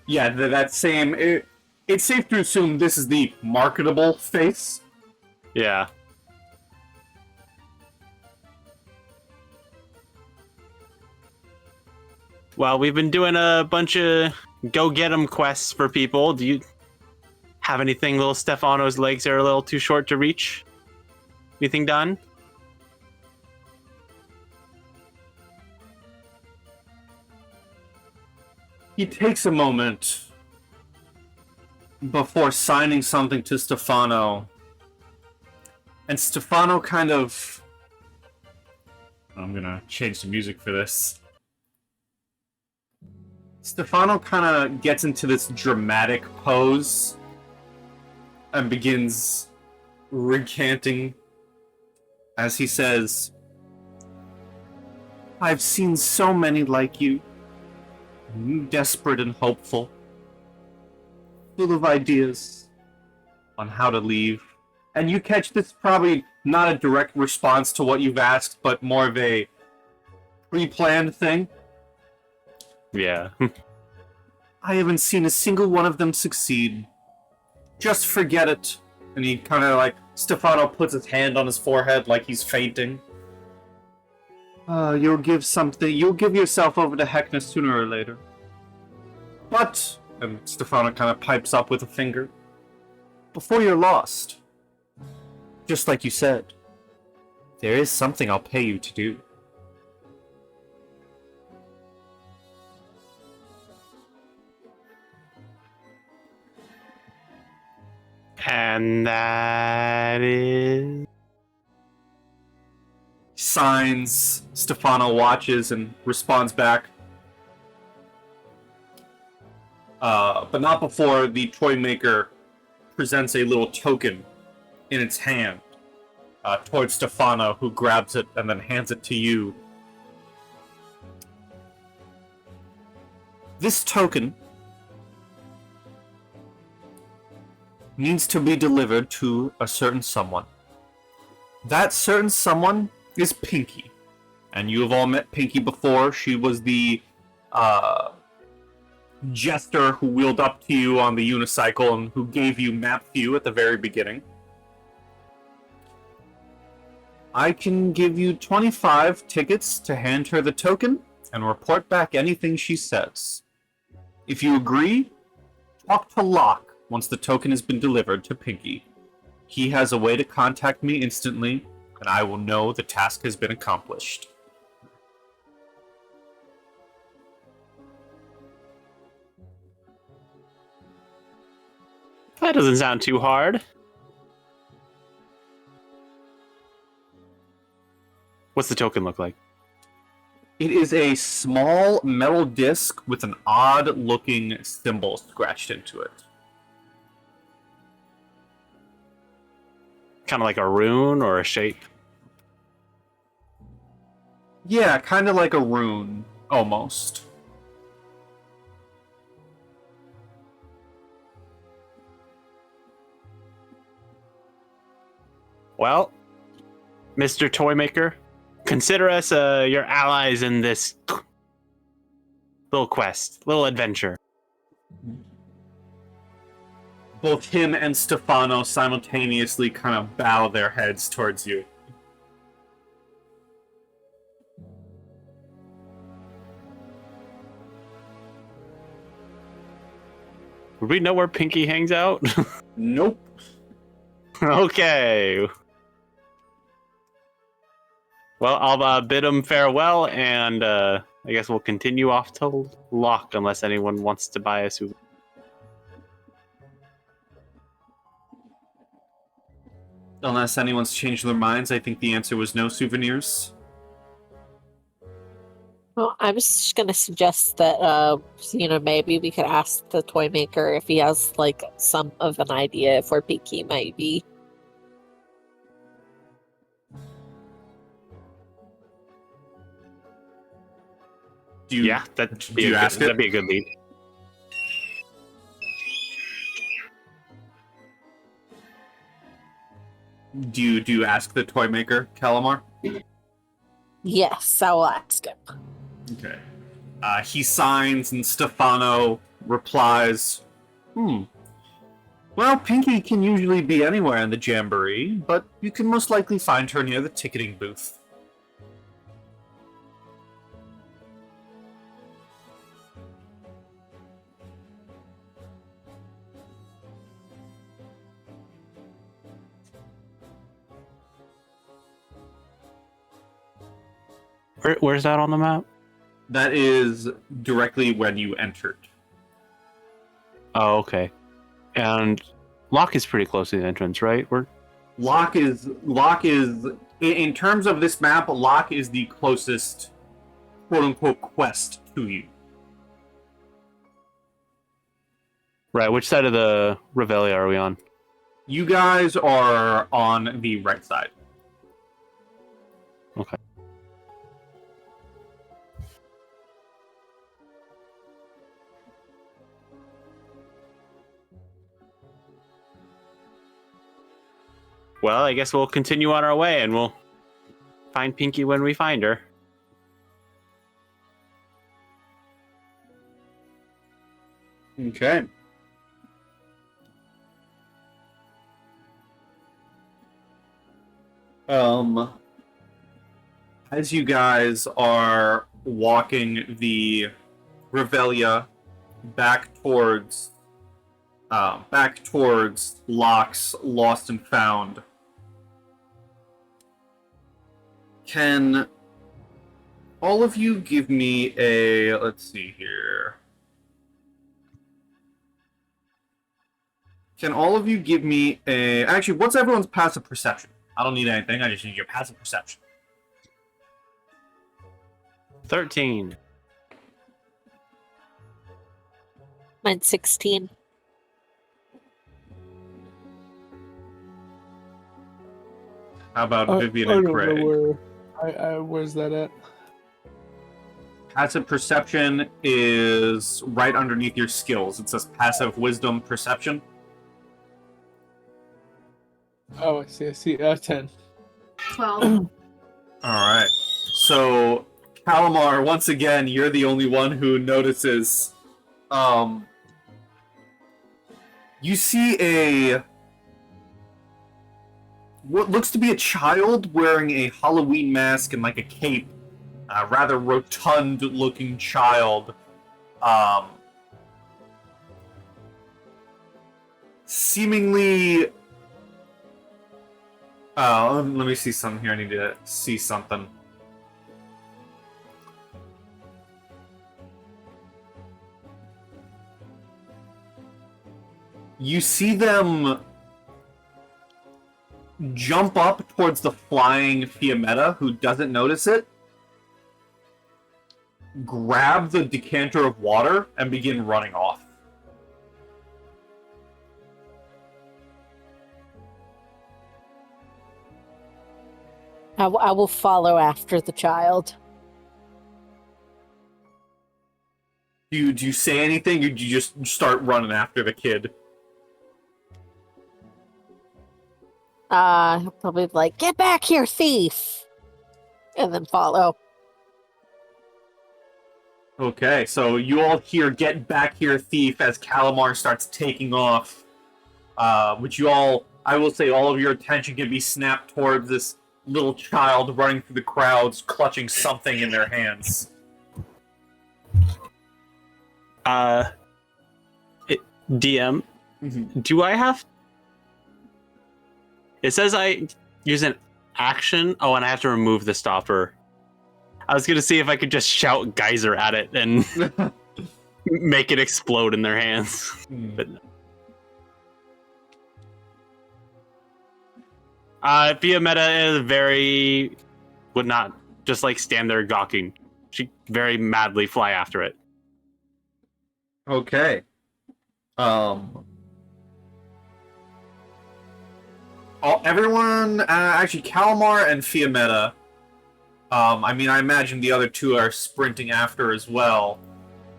Yeah, that same... it's safe to assume this is the marketable face.
Yeah. Well, we've been doing a bunch of go get 'em quests for people. Do you have anything little Stefano's legs are a little too short to reach? Anything done?
He takes a moment before signing something to Stefano. And Stefano kind of... I'm gonna change the music for this. Stefano kind of gets into this dramatic pose and begins recanting as he says, I've seen so many like you. Desperate and hopeful, full of ideas on how to leave. And you catch this probably not a direct response to what you've asked, but more of a pre-planned thing.
Yeah.
I haven't seen a single one of them succeed. Just forget it. And he kind of like, Stefano puts his hand on his forehead like he's fainting. You'll give yourself over to Heckna sooner or later. But, and Stefano kind of pipes up with a finger, before you're lost, just like you said, there is something I'll pay you to do.
And that is...
Signs, Stefano watches and responds back. But not before the toy maker presents a little token in its hand towards Stefano, who grabs it and then hands it to you. This token needs to be delivered to a certain someone. That certain someone is Pinky. And you have all met Pinky before. She was the jester who wheeled up to you on the unicycle and who gave you Mathew at the very beginning. I can give you 25 tickets to hand her the token and report back anything she says. If you agree, talk to Locke once the token has been delivered to Pinky. He has a way to contact me instantly, and I will know the task has been accomplished.
That doesn't sound too hard. What's the token look like?
It is a small metal disc with an odd-looking symbol scratched into it.
Kind of like a rune or a shape?
Yeah, kind of like a rune, almost.
Well, Mr. Toymaker, consider us your allies in this little quest, little adventure.
Both him and Stefano simultaneously kind of bow their heads towards you.
Would we know where Pinky hangs out?
Nope.
Okay. Well, I'll bid him farewell, and I guess we'll continue off to Locke unless anyone wants to buy a souvenir.
Unless anyone's changed their minds, I think the answer was no souvenirs.
Well, I was just gonna suggest that, maybe we could ask the toy maker if he has, like, some of an idea of where Pinky might be.
Yeah, that'd be a good lead.
Do you ask the toy maker, Callimar?
Yes, I will ask him.
Okay. He signs and Stefano replies, Well, Pinky can usually be anywhere in the Jamboree, but you can most likely find her near the ticketing booth.
Where's that on the map?
That is directly when you entered.
Oh, okay. And Lock is pretty close to the entrance, right?
Lock is in terms of this map, Lock is the closest quote unquote quest to you.
Right. Which side of the Revelia are we on?
You guys are on the right side.
Okay. Well, I guess we'll continue on our way and we'll find Pinky when we find her.
Okay. As you guys are walking the Revelia back towards Locke's Lost and Found, can all of you give me a, let's see here. Can all of you give me a... Actually, what's everyone's passive perception? I don't need anything. I just need your passive perception.
13.
Mine's 16.
How about Vivien
I
and
don't
Kreg?
know where's that at?
Passive perception is right underneath your skills. It says passive wisdom perception.
Oh, I see. 10.
12.
Alright. So, Callimar, once again, you're the only one who notices. You see what looks to be a child wearing a Halloween mask and like a cape. A rather rotund-looking child. Seemingly... let me see something here. I need to see something. You see them jump up towards the flying Fiammetta, who doesn't notice it, grab the decanter of water, and begin running off.
I will follow after the child.
Do you say anything, or do you just start running after the kid?
He'll probably be like, "Get back here, thief!" And then follow.
Okay, so you all hear "Get back here, thief" as Callimar starts taking off. Which you all, I will say, all of your attention can be snapped towards this little child running through the crowds, clutching something in their hands.
DM, do I have... It says I use an action. Oh, and I have to remove the stopper. I was gonna see if I could just shout geyser at it and make it explode in their hands. But no. Fiammetta is would not just like stand there gawking. She very madly fly after it.
Okay. Everyone, actually, Callimar and Fiammetta. I mean, I imagine the other two are sprinting after as well.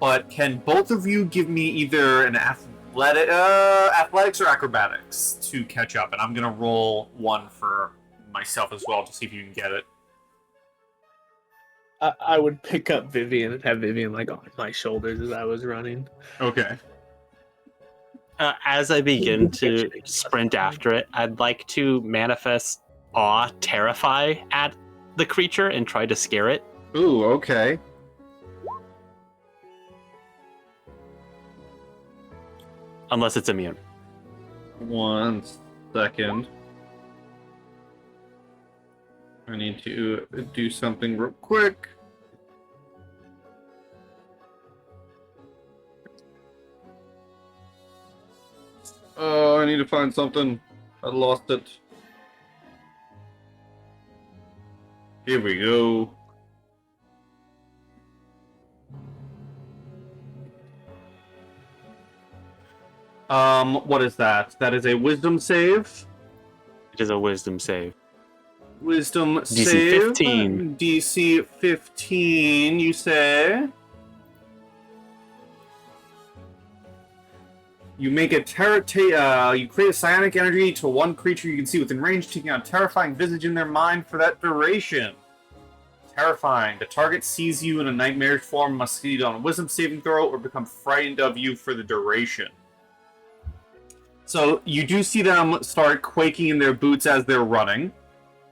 But can both of you give me either an athletics or acrobatics to catch up? And I'm gonna roll one for myself as well to see if you can get it.
I would pick up Vivien and have Vivien like on my shoulders as I was running.
Okay.
As I begin to sprint after it, I'd like to manifest awe, terrify at the creature and try to scare it.
Ooh, okay.
Unless it's immune.
1 second. I need to do something real quick. Oh, I need to find something. I lost it. Here we go. What is that? That is a wisdom save.
It is a wisdom save.
Wisdom
DC
save.
15.
DC 15, you say? You make a you create a psionic energy to one creature you can see within range, taking on a terrifying visage in their mind for that duration. Terrifying. The target sees you in a nightmarish form, must succeed on a wisdom saving throw, or become frightened of you for the duration. So you do see them start quaking in their boots as they're running.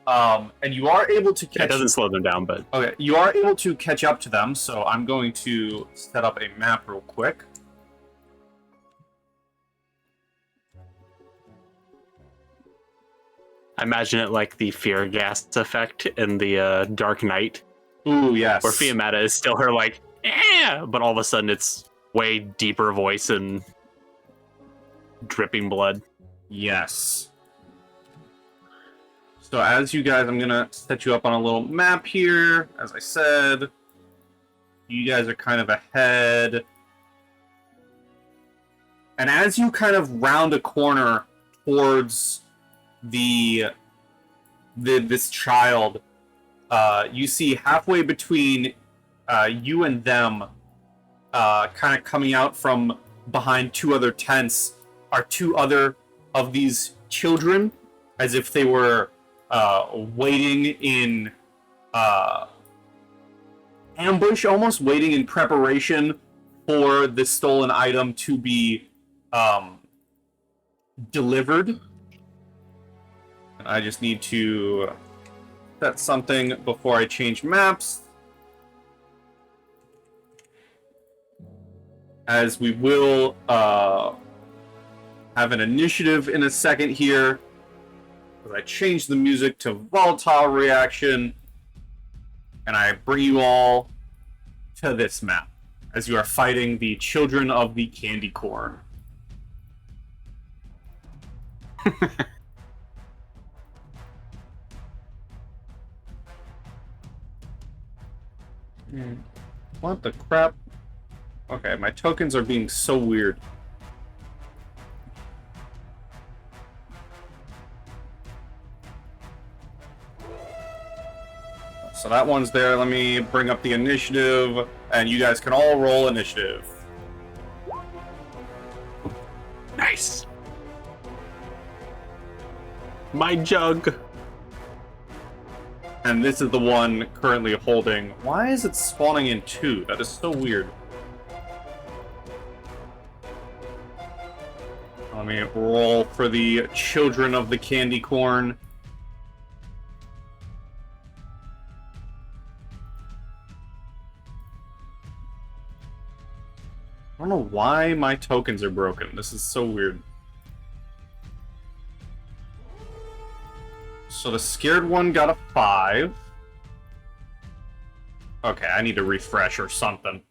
And you are able to catch...
It doesn't slow them down, but...
Okay, you are able to catch up to them, so I'm going to set up a map real quick.
I imagine it like the fear gas effect in the Dark Knight,
Ooh, yes.
where Fiammetta is still her like, eh, but all of a sudden it's way deeper voice and dripping blood.
Yes. So as you guys, I'm going to set you up on a little map here. As I said, you guys are kind of ahead. And as you kind of round a corner towards this child, you see halfway between you and them, kind of coming out from behind two other tents, are two other of these children, as if they were waiting in ambush, almost waiting in preparation for the stolen item to be delivered. I just need to set something before I change maps, as we will have an initiative in a second here. I change the music to volatile reaction, and I bring you all to this map as you are fighting the children of the candy corn. What the crap? Okay, my tokens are being so weird. So that one's there. Let me bring up the initiative, and you guys can all roll initiative.
Nice. My jug.
And this is the one currently holding... Why is it spawning in two? That is so weird. Let me roll for the children of the candy corn. I don't know why my tokens are broken. This is so weird. So the scared one got a 5. Okay, I need to refresh or something.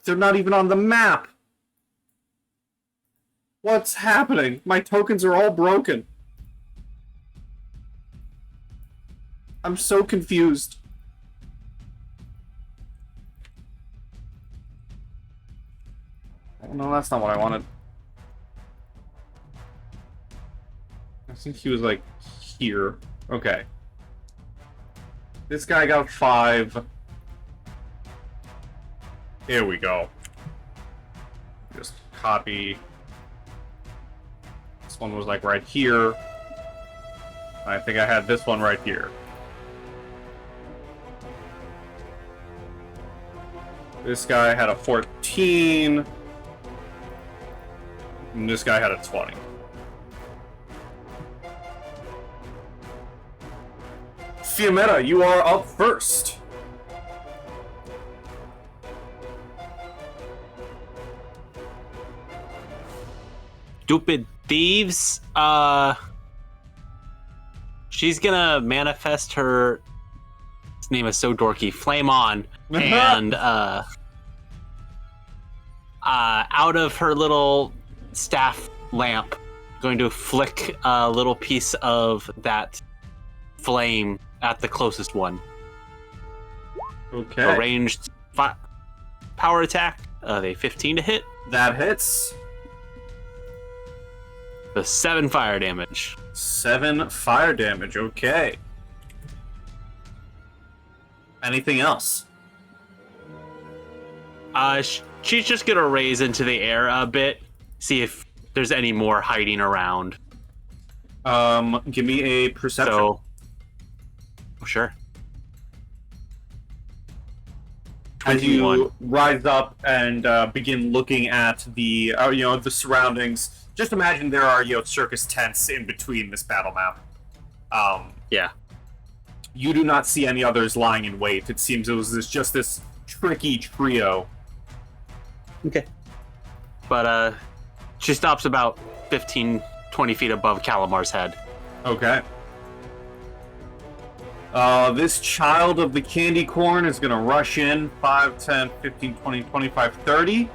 They're not even on the map. What's happening? My tokens are all broken. I'm so confused. Oh, no, that's not what I wanted. I think he was, like, here. Okay. This guy got a 5. Here we go. Just copy. This one was, like, right here. I think I had this one right here. This guy had a 14. And this guy had a 20. Fiammetta, you are up first.
stupid thieves. She's gonna manifest her. His name is so dorky. Flame on, and out of her little staff lamp, going to flick a little piece of that flame at the closest one.
Okay.
A ranged power attack. A 15 to hit.
That hits.
The 7 fire damage.
7 fire damage. Okay. Anything else?
She's just gonna raise into the air a bit, see if there's any more hiding around.
Give me a perception.
So, oh, sure.
As
21.
you rise up and begin looking at the the surroundings, just imagine there are circus tents in between this battle map.
Yeah.
You do not see any others lying in wait. It seems it was just this tricky trio.
Okay. But she stops about 15, 20 feet above Callimar's head.
Okay. This child of the candy corn is going to rush in 5, 10, 15, 20, 25, 30.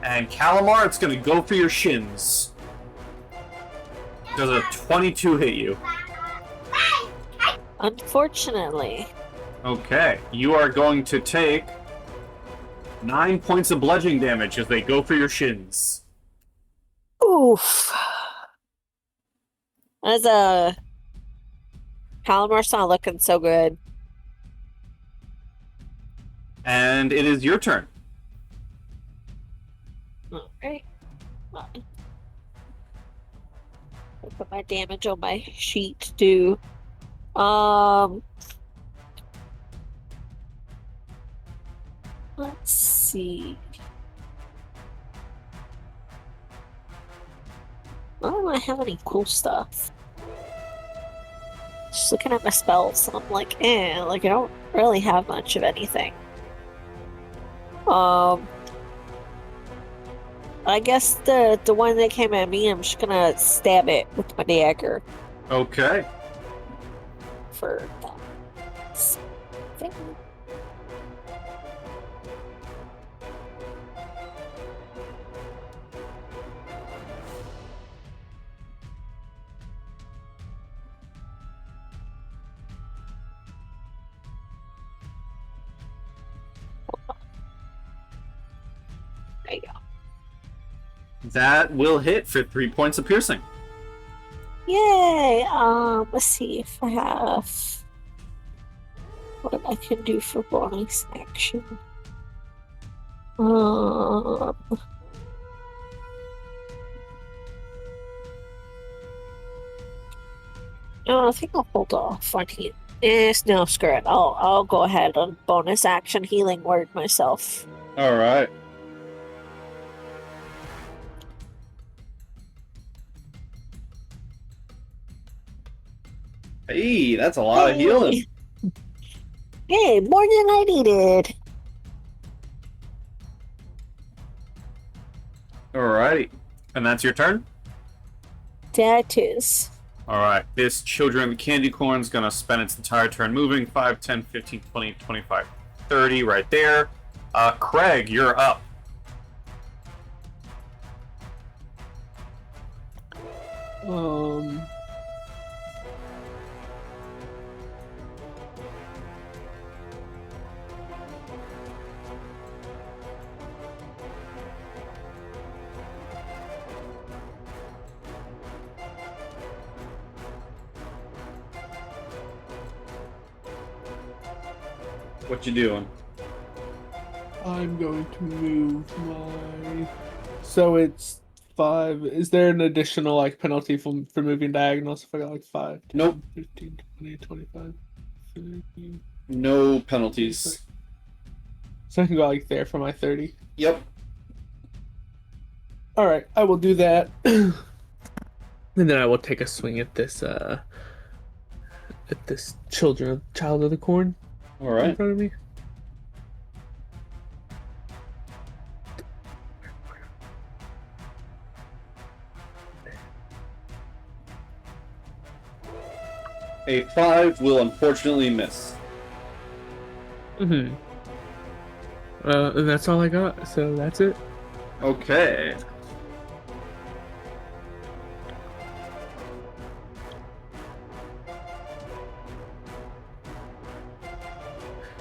And Callimar, it's going to go for your shins. Does a 22 hit you?
Unfortunately.
Okay. You are going to take 9 points of bludgeoning damage as they go for your shins.
Oof. As a Callimar's not looking so good.
And it is your turn.
Alright. I'll put my damage on my sheet too. Let's see. I don't really have any cool stuff. Just looking at my spells, I'm like, I don't really have much of anything. I guess the one that came at me, I'm just gonna stab it with my dagger
Okay.
for that thing. There you go.
That will hit for 3 points of piercing.
Yay! Let's see if I have what I can do for bonus action. No, I think I'll hold off on heal. No, screw it. I'll go ahead on bonus action healing word myself.
All right. Hey, that's a lot of healing.
Hey, more than I needed.
Alrighty. And that's your turn?
That is.
Alright. This Children of the Candy Corn is going to spend its entire turn moving. 5, 10, 15, 20, 25, 30 right there. Kreg, you're up. What you doing?
I'm going to move my. So it's 5. Is there an additional penalty for moving diagonals if I got 5? 10,
Nope.
15, 20, 25, 30.
No penalties.
So I can go there for my 30.
Yep.
All right, I will do that. And then I will take a swing at this child of the corn.
All
In
right.
front of me.
A 5 will unfortunately miss.
Mm-hmm. That's all I got, so that's it.
Okay.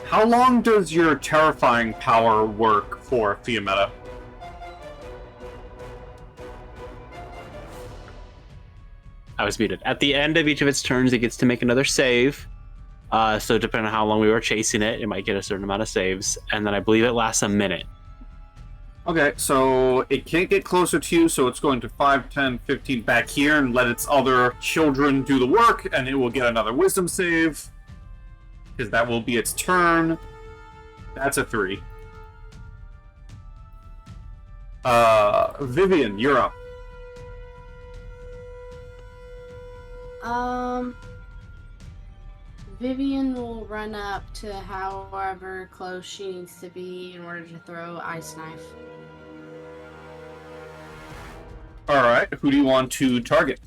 How long does your terrifying power work for, Fiammetta?
I was muted. At the end of each of its turns, it gets to make another save. So depending on how long we were chasing it, it might get a certain amount of saves. And then I believe it lasts a minute.
Okay, so it can't get closer to you, so it's going to 5, 10, 15 back here and let its other children do the work, and it will get another wisdom save. Because that will be its turn. That's a 3. Vivien, you're up.
Vivien will run up to however close she needs to be in order to throw Ice Knife.
Alright, who do you want to target?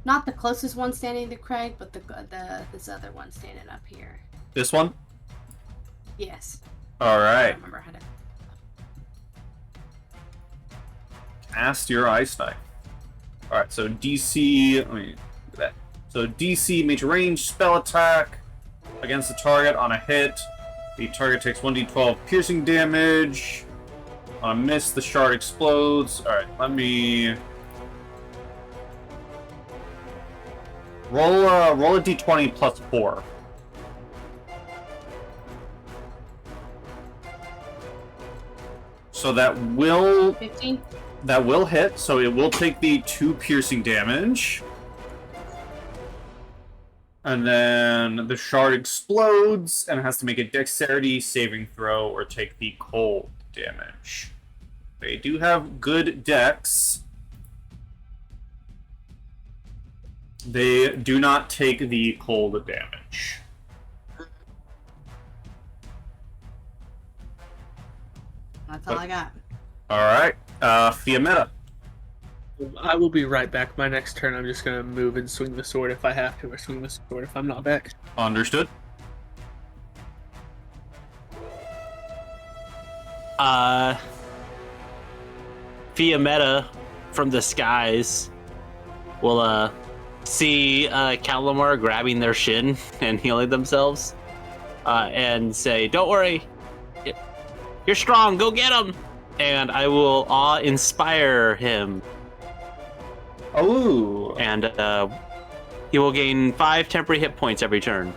Not the closest one standing to Kreg, but this other one standing up here.
This one?
Yes.
All
I
right.
don't remember how to.
Cast your Ice Knife. All right. So DC. Let me do that. So DC major range spell attack against the target on a hit. The target takes 1d12 piercing damage. On a miss, the shard explodes. All right. Let me roll a d20 plus 4. So that will
15?
That will hit, so it will take the 2 piercing damage. And then the shard explodes and has to make a dexterity saving throw or take the cold damage. They do have good dex. They do not take the cold damage.
That's all I got.
Alright, Fiammetta.
I will be right back. My next turn, I'm just gonna move and swing the sword if I have to, or swing the sword if I'm not back.
Understood.
Fiammetta from the skies will see Callimar grabbing their shin and healing themselves, and say, "Don't worry, you're strong. Go get him!" And I will awe-inspire him.
Ooh.
And he will gain 5 temporary hit points every turn.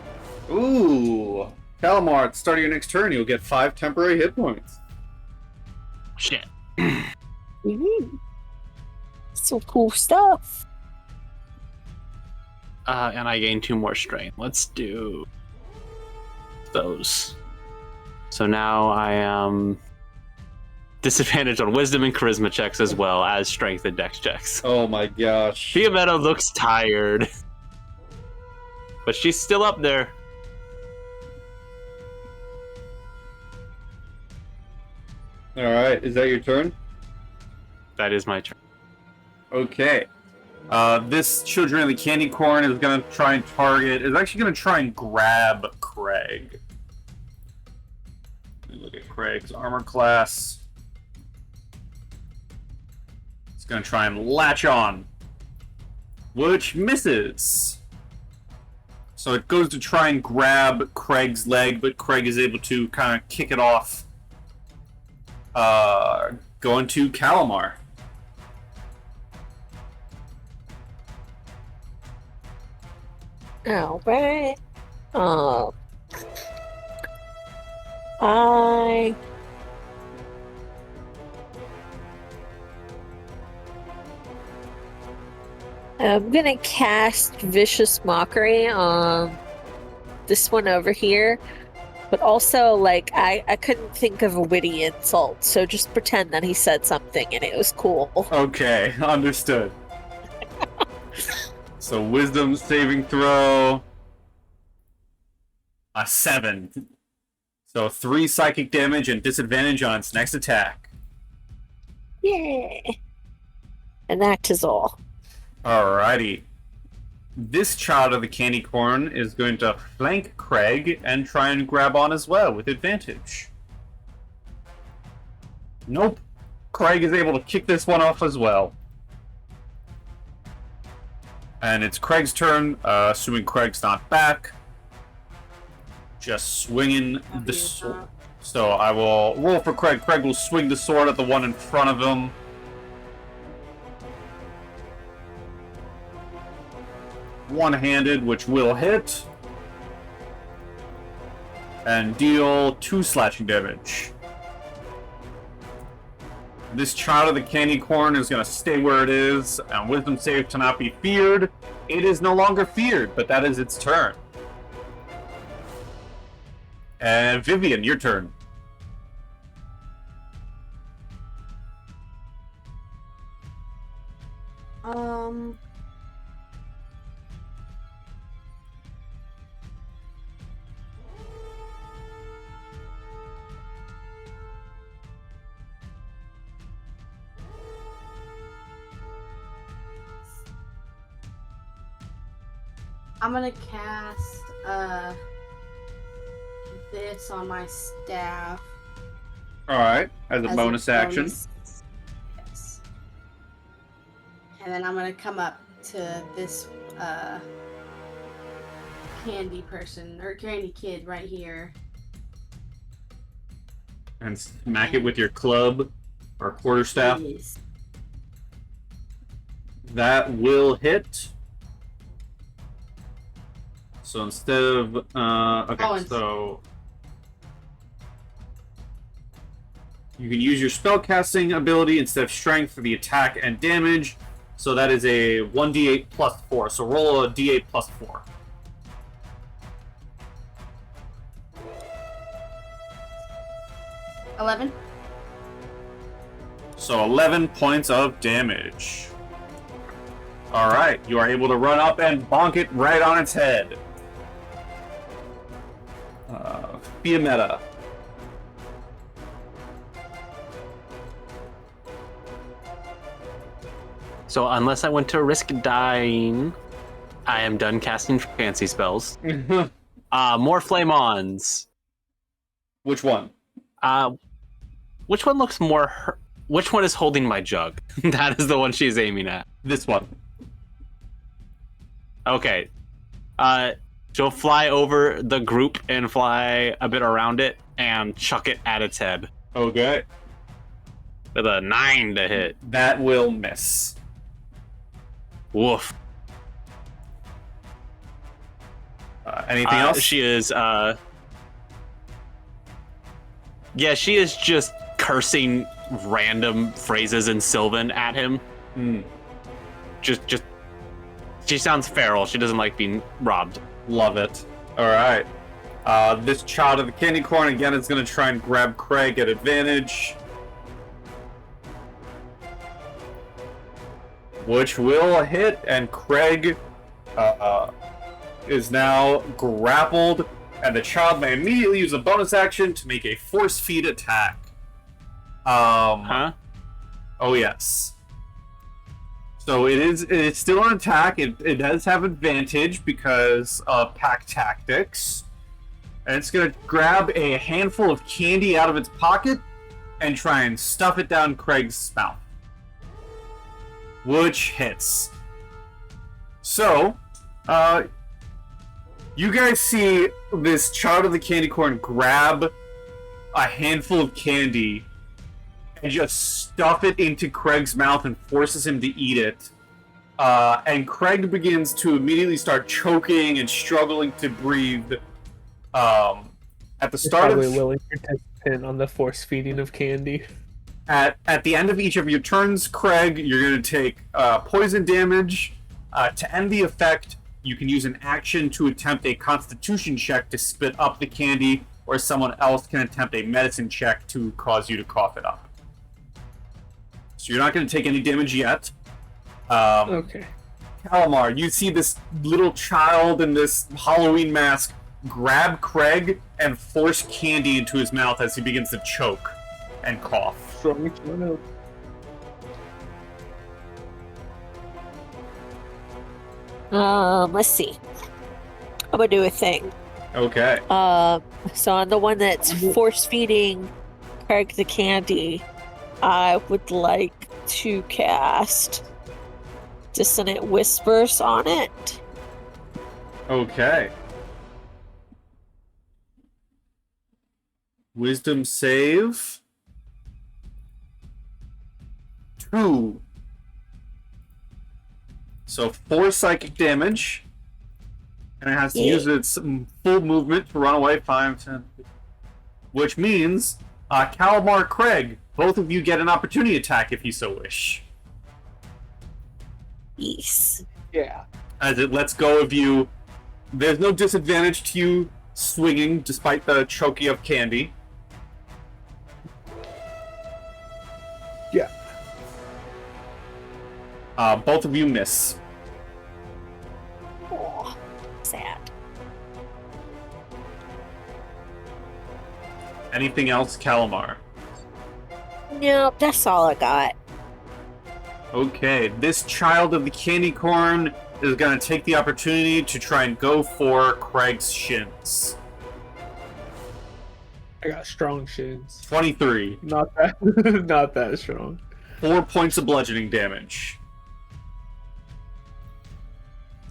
Ooh. Callimar, at the start of your next turn, you'll get 5 temporary hit points.
Shit.
Some cool stuff.
And I gain 2 more strength. Let's do those. So now I am disadvantaged on wisdom and charisma checks as well as strength and dex checks.
Oh my gosh.
Fiammetta looks tired, but she's still up there.
Alright, is that your turn?
That is my turn.
Okay. This children of the candy corn is going to try and target, is actually going to try and grab Kreg. Let me look at Craig's armor class. It's going to try and latch on, which misses. So it goes to try and grab Craig's leg, but Kreg is able to kind of kick it off. Going to Callimar.
Alright. I'm gonna cast Vicious Mockery on this one over here. But also, like, I couldn't think of a witty insult, so just pretend that he said something and it was cool.
Okay, understood. So wisdom saving throw. A 7. So 3 psychic damage and disadvantage on its next attack.
Yeah. And that is all.
Alrighty. This child of the candy corn is going to flank Kreg and try and grab on as well with advantage. Nope. Kreg is able to kick this one off as well. And it's Kreg's turn, assuming Kreg's not back. Just swinging the sword. So I will roll for Kreg. Kreg will swing the sword at the one in front of him. One-handed, which will hit. And deal 2 slashing damage. This child of the candy corn is going to stay where it is, and wisdom save to not be feared. It is no longer feared, but that is its turn. And Vivien, your turn.
I'm gonna cast this on my staff.
Alright, as a bonus action.
Yes. And then I'm gonna come up to this candy person, or candy kid right here.
And smack it with your club or quarterstaff.
Yes.
That will hit. So instead of so you can use your spellcasting ability instead of strength for the attack and damage. So that is a 1d8 plus 4. So roll a d8 plus 4.
$11.
So 11 points of damage. Alright, you are able to run up and bonk it right on its head. Fiammetta.
So unless I want to risk dying, I am done casting fancy spells. More flame-ons.
Which one?
Which one looks more... Which one is holding my jug? That is the one she's aiming at.
This one.
Okay. She'll fly over the group and fly a bit around it and chuck it at its head.
Okay.
With a 9 to hit.
That will miss.
Woof.
Anything else?
She is, yeah, she is just cursing random phrases in Sylvan at him. Just, she sounds feral. She doesn't like being robbed.
Love it. Alright. This child of the candy corn again is going to try and grab Kreg at advantage. Which will hit, and Kreg is now grappled, and the child may immediately use a bonus action to make a force feed attack.
Huh?
Oh yes. So it's still an attack. It does have advantage because of pack tactics. And it's going to grab a handful of candy out of its pocket and try and stuff it down Kreg's mouth. Which hits. So, you guys see this child of the candy corn grab a handful of candy and just stuff it into Kreg's mouth and forces him to eat it. And Kreg begins to immediately start choking and struggling to breathe. At the start
Probably
of
willing participant on the force feeding of candy.
at the end of each of your turns, Kreg, you're going to take poison damage. To end the effect, you can use an action to attempt a Constitution check to spit up the candy, or someone else can attempt a medicine check to cause you to cough it up. So you're not going to take any damage yet.
Okay.
Callimar, you see this little child in this Halloween mask grab Kreg and force candy into his mouth as he begins to choke and cough.
Strong child.
Let's see. I'm gonna do a thing.
Okay.
So on the one that's force feeding Kreg the candy, I would like to cast Dissonant Whispers on it.
Okay. Wisdom save. 2. So 4 psychic damage. And it has to use its full movement to run away 5, 10. Which means, Callimar, Kreg, both of you get an opportunity attack if you so wish.
Yes.
Yeah.
As it lets go of you. There's no disadvantage to you swinging despite the choking of candy.
Yeah.
Both of you miss.
Oh, sad.
Anything else, Callimar?
Nope, that's all I got.
Okay, this child of the candy corn is going to take the opportunity to try and go for Kreg's shins.
I got strong shins.
23.
Not that not that strong.
4 points of bludgeoning damage.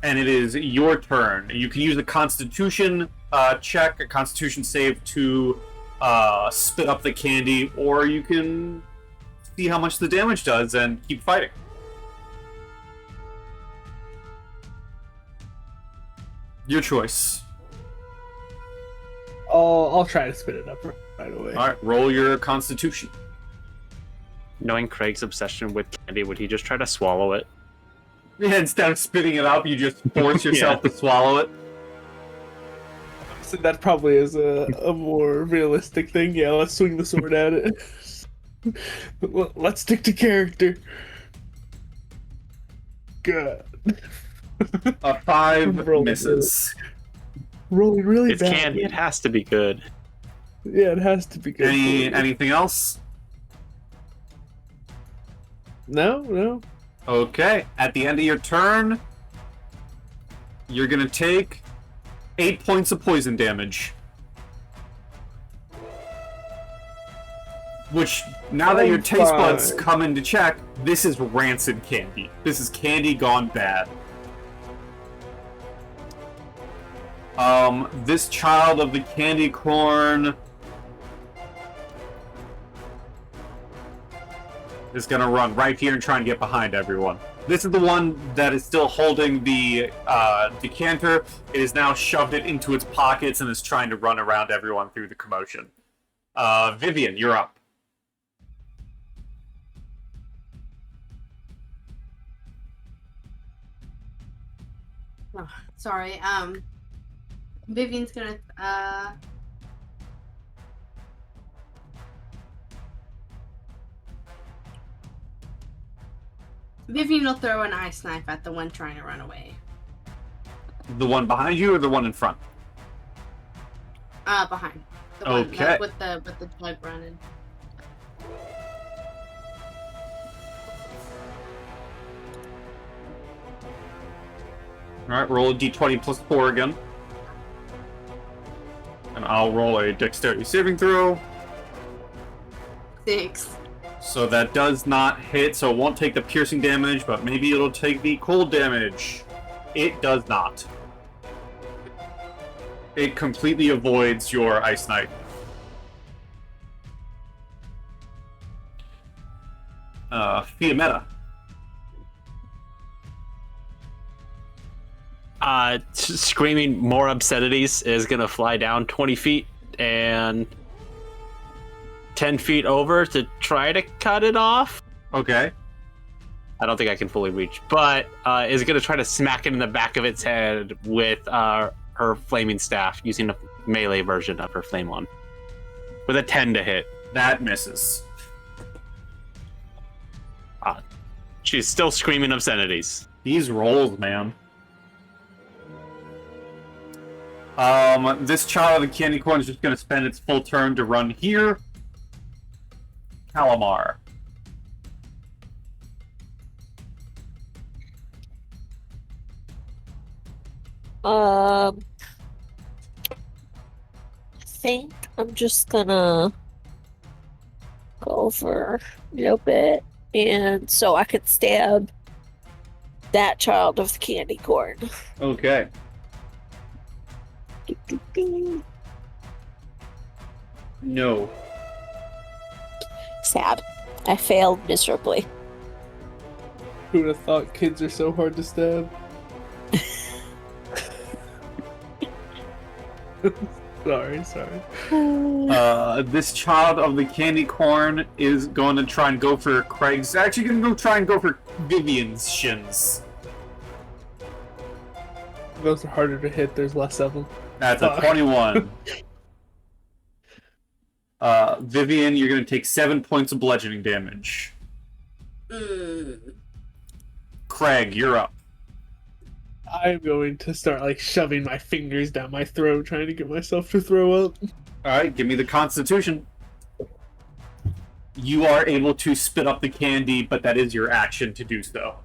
And it is your turn. You can use a constitution check, a constitution save to spit up the candy, or you can see how much the damage does and keep fighting. Your choice.
I'll try to spit it up right away.
Alright, roll your constitution.
Knowing Craig's obsession with candy, would he just try to swallow it?
Yeah, instead of spitting it up, you just force yourself to swallow it.
So that probably is a more realistic thing. Yeah, let's swing the sword at it. Let's stick to character. Good.
A 5
Roll
misses.
Rolling really
It's
bad.
candy. It has to be good.
Yeah, it has to be good.
Anything else?
No.
Okay, at the end of your turn, you're gonna take 8 points of poison damage. Which, now that your taste buds
fine.
come into check, this is rancid candy. This is candy gone bad. This child of the candy corn is gonna run right here and try and get behind everyone. This is the one that is still holding the decanter. It has now shoved it into its pockets and is trying to run around everyone through the commotion. Vivien, you're up.
Oh, sorry. Vivien's gonna Vivien will throw an ice knife at the one trying to run away.
The one behind you or the one in front?
Behind. The one
Okay.
with the jug running.
Alright, roll a d20 plus 4 again. And I'll roll a dexterity saving throw.
6.
So that does not hit, so it won't take the piercing damage, but maybe it'll take the cold damage. It does not. It completely avoids your Ice Knight. Fiammetta.
Screaming more obscenities is gonna fly down 20 feet and 10 feet over to try to cut it off.
Okay.
I don't think I can fully reach, but is gonna try to smack it in the back of its head with her flaming staff using a melee version of her flame one with a 10 to hit.
That misses.
She's still screaming obscenities.
These rolls, man. This child of the candy corn is just going to spend its full turn to run here. Callimar.
I think I'm just gonna go over a little bit, and so I could stab that child of the candy corn.
Okay. No.
Sad. I failed miserably.
Who would have thought kids are so hard to stab? Sorry.
This child of the candy corn is going to try and go for Kreg's. Actually, going to go try and go for Vivien's shins.
Those are harder to hit. There's less of them.
That's a 21. Vivien, you're going to take 7 points of bludgeoning damage. Kreg, you're up.
I'm going to start like shoving my fingers down my throat, trying to get myself to throw up.
Alright, give me the Constitution. You are able to spit up the candy, but that is your action to do so.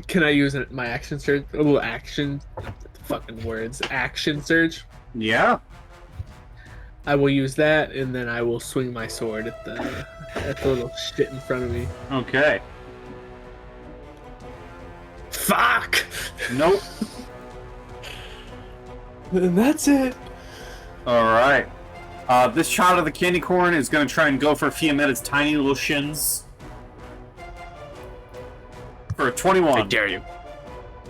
Can I use my action surge? Oh, action. Fucking words. Action surge.
Yeah.
I will use that, and then I will swing my sword at the little shit in front of me.
Okay.
Fuck!
Nope.
And that's it.
Alright. This child of the candy corn is going to try and go for Fiammetta's tiny little shins. For a 21.
I dare you.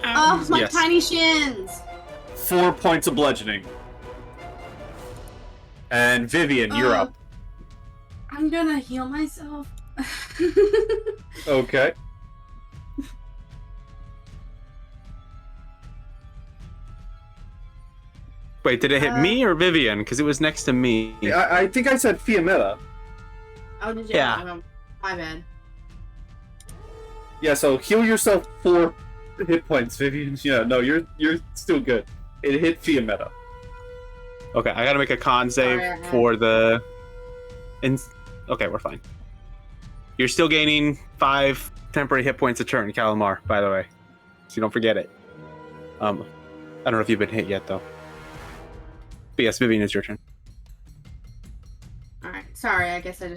Oh, my
Yes.
tiny shins!
4 points of bludgeoning. And Vivien, you're up.
I'm gonna heal myself.
Okay.
Wait, did it hit me or Vivien? Because it was next to me.
I think I said Fiammetta.
Oh, did you?
Yeah.
Oh, my bad.
Yeah, so heal yourself 4 hit points, Vivien. Yeah, no, you're still good. It hit Fiammetta.
Okay, I gotta make a con save
Sorry,
for the... Okay, we're fine. You're still gaining 5 temporary hit points a turn, Callimar, by the way. So you don't forget it. I don't know if you've been hit yet, though. But yes, Vivien, it's your turn.
Alright, sorry, I guess I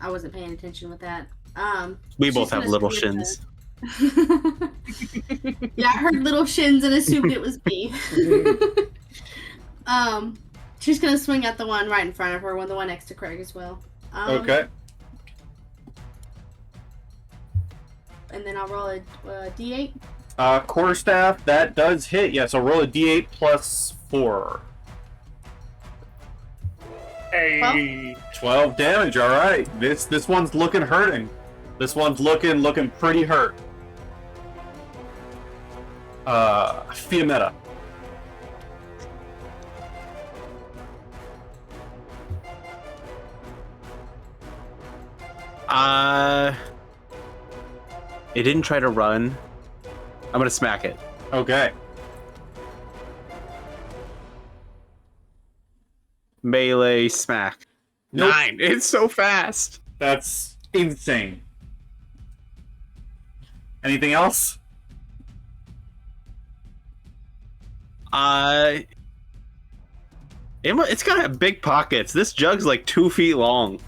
wasn't paying attention with that.
We
she's
both have
gonna
little
swing
shins.
Yeah, I heard little shins and assumed it was me. She's gonna swing at the one right in front of her, the one next to Kreg as well.
Okay.
And then I'll roll a d8.
Quarterstaff, that does hit. Yeah, so roll a d8 plus 4.
Hey.
12 damage, alright. This one's looking hurting. This one's looking pretty hurt. Fiammetta.
It didn't try to run. I'm gonna smack it.
Okay.
Melee smack.
Nope.
9. It's so fast.
That's insane. Anything else?
It's got big pockets. This jug's like 2 feet long.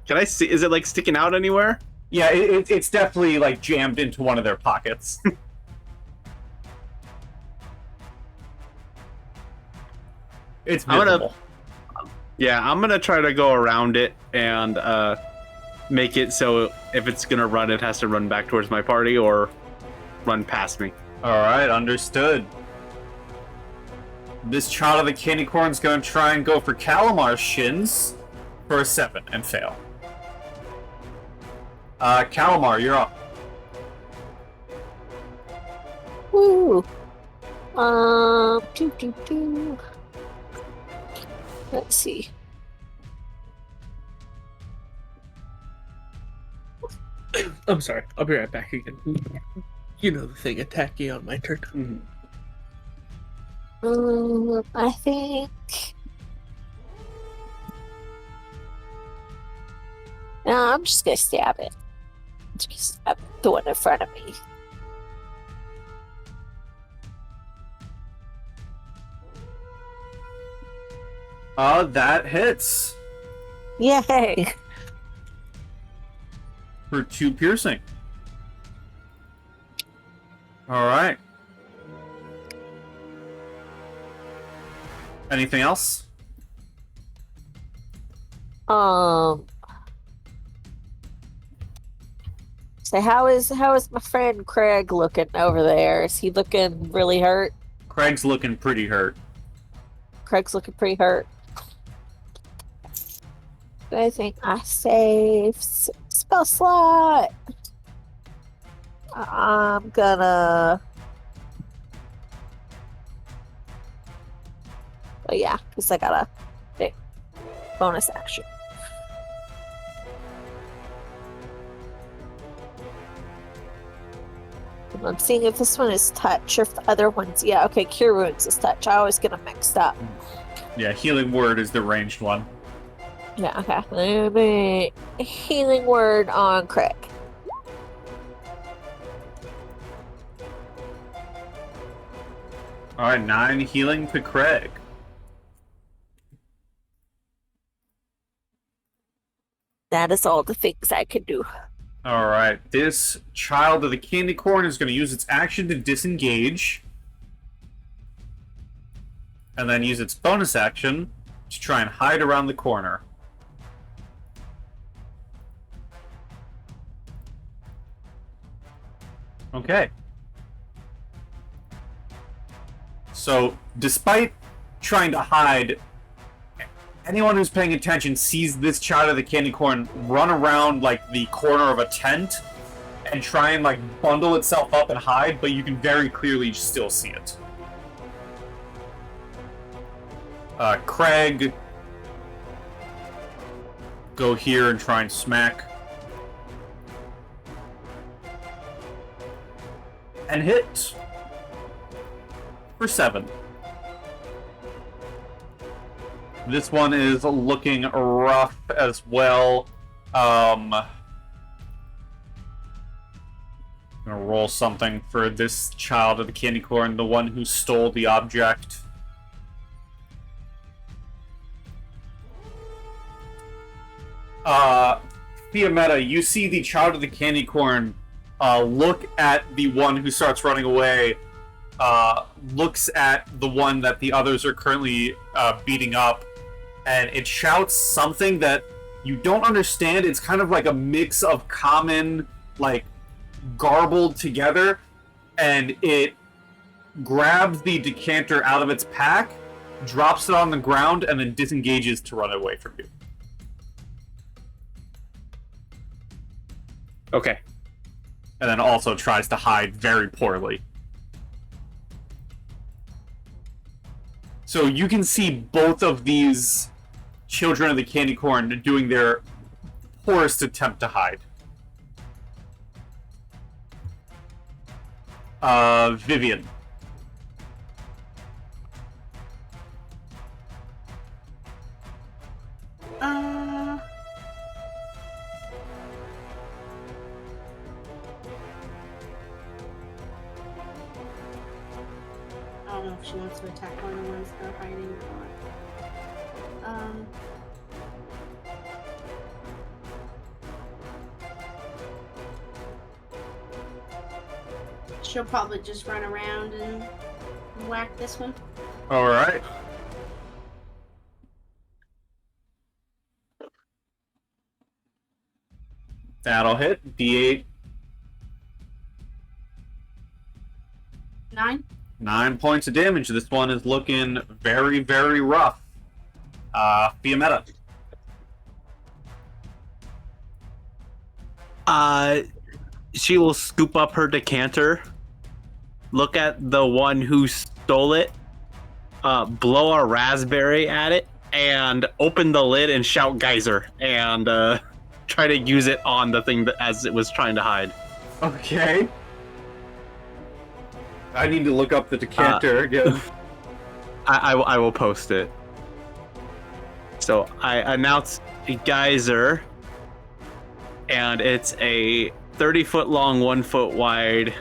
Can I see? Is it like sticking out anywhere?
Yeah, it's definitely like jammed into one of their pockets. It's visible.
I'm gonna try to go around it and make it so if it's gonna run, it has to run back towards my party or run past me.
Alright, understood. This child of the candy corn's gonna try and go for Callimar's shins for a 7 and fail. Callimar, you're up.
Woo! Let's see.
I'm sorry. I'll be right back again. You know the thing, attack you on my turn.
I think. No, I'm just gonna stab it. Just stab the one in front of me.
That hits
Yay!
for 2 piercing. All right. Anything else?
So how is my friend Kreg looking over there? Is he looking really hurt?
Craig's looking pretty hurt.
Craig's looking pretty hurt. I think I save spell slot. I'm gonna. Oh yeah, because I got a big bonus action. I'm seeing if this one is touch or if the other one's okay. Cure wounds is touch. I always get them mixed up.
Yeah, healing word is the ranged one.
Yeah, okay. Let me healing word on Kreg.
All right, 9 healing to Kreg.
That is all the things I can do.
All right, this child of the candy corn is going to use its action to disengage, and then use its bonus action to try and hide around the corner. Okay. So, despite trying to hide, anyone who's paying attention sees this child of the candy corn run around like the corner of a tent and try and like bundle itself up and hide, but you can very clearly still see it. Kreg, go here and try and smack. And hit for 7. This one is looking rough as well. I'm gonna roll something for this child of the candy corn, the one who stole the object. Fiammetta, you see the child of the candy corn look at the one who starts running away, looks at the one that the others are currently beating up, and it shouts something that you don't understand. It's kind of like a mix of common, like, garbled together, and it grabs the decanter out of its pack, drops it on the ground, and then disengages to run away from you.
Okay.
And then also tries to hide very poorly. So you can see both of these children of the candy corn doing their poorest attempt to hide. Vivien.
I don't know if she wants to attack one of the ones that are hiding or not. She'll probably just run around and whack this one.
Alright. That'll hit. D8.
9.
9 points of damage. This one is looking very, very rough. Fiammetta.
She will scoop up her decanter, look at the one who stole it, blow a raspberry at it, and open the lid and shout geyser, and try to use it on the thing that, as it was trying to hide.
Okay. I need to look up the decanter again.
I will post it. So I announce a geyser, and it's a 30-foot long, 1 foot wide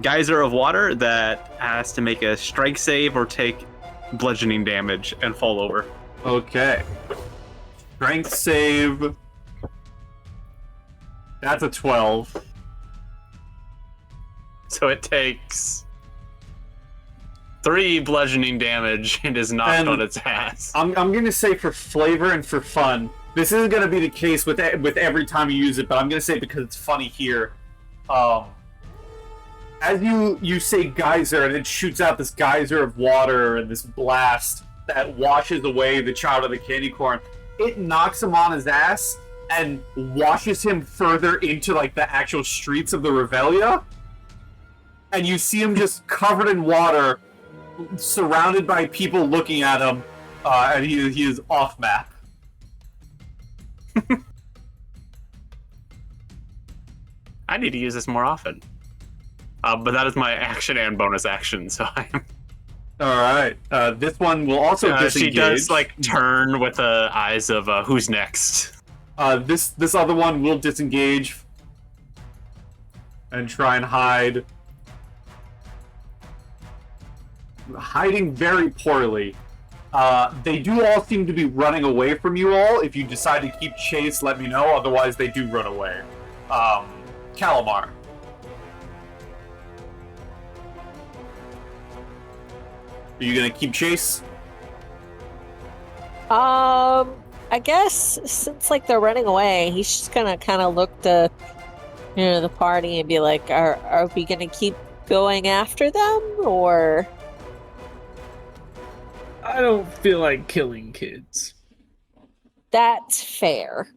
geyser of water that has to make a strike save or take bludgeoning damage and fall over.
Okay. Strength save. That's a 12.
So it takes 3 bludgeoning damage and is knocked
And
on its ass.
I'm going to say for flavor and for fun, this isn't going to be the case with every time you use it, but I'm going to say because it's funny here. As you say geyser, and it shoots out this geyser of water and this blast that washes away the child of the candy corn, it knocks him on his ass and washes him further into like the actual streets of the Revelia. And you see him just covered in water, surrounded by people looking at him, and he is off map.
I need to use this more often. But that is my action and bonus action, so I am...
Alright, this one will also disengage.
She does, like, turn with the eyes of, who's next?
This other one will disengage and try and hide. Hiding very poorly. They do all seem to be running away from you all. If you decide to keep chase, let me know. Otherwise, they do run away. Callimar. Are you gonna keep chase?
I guess since like they're running away, he's just gonna kind of look to, the party and be like, "Are we gonna keep going after them, or?"
I don't feel like killing kids.
That's fair.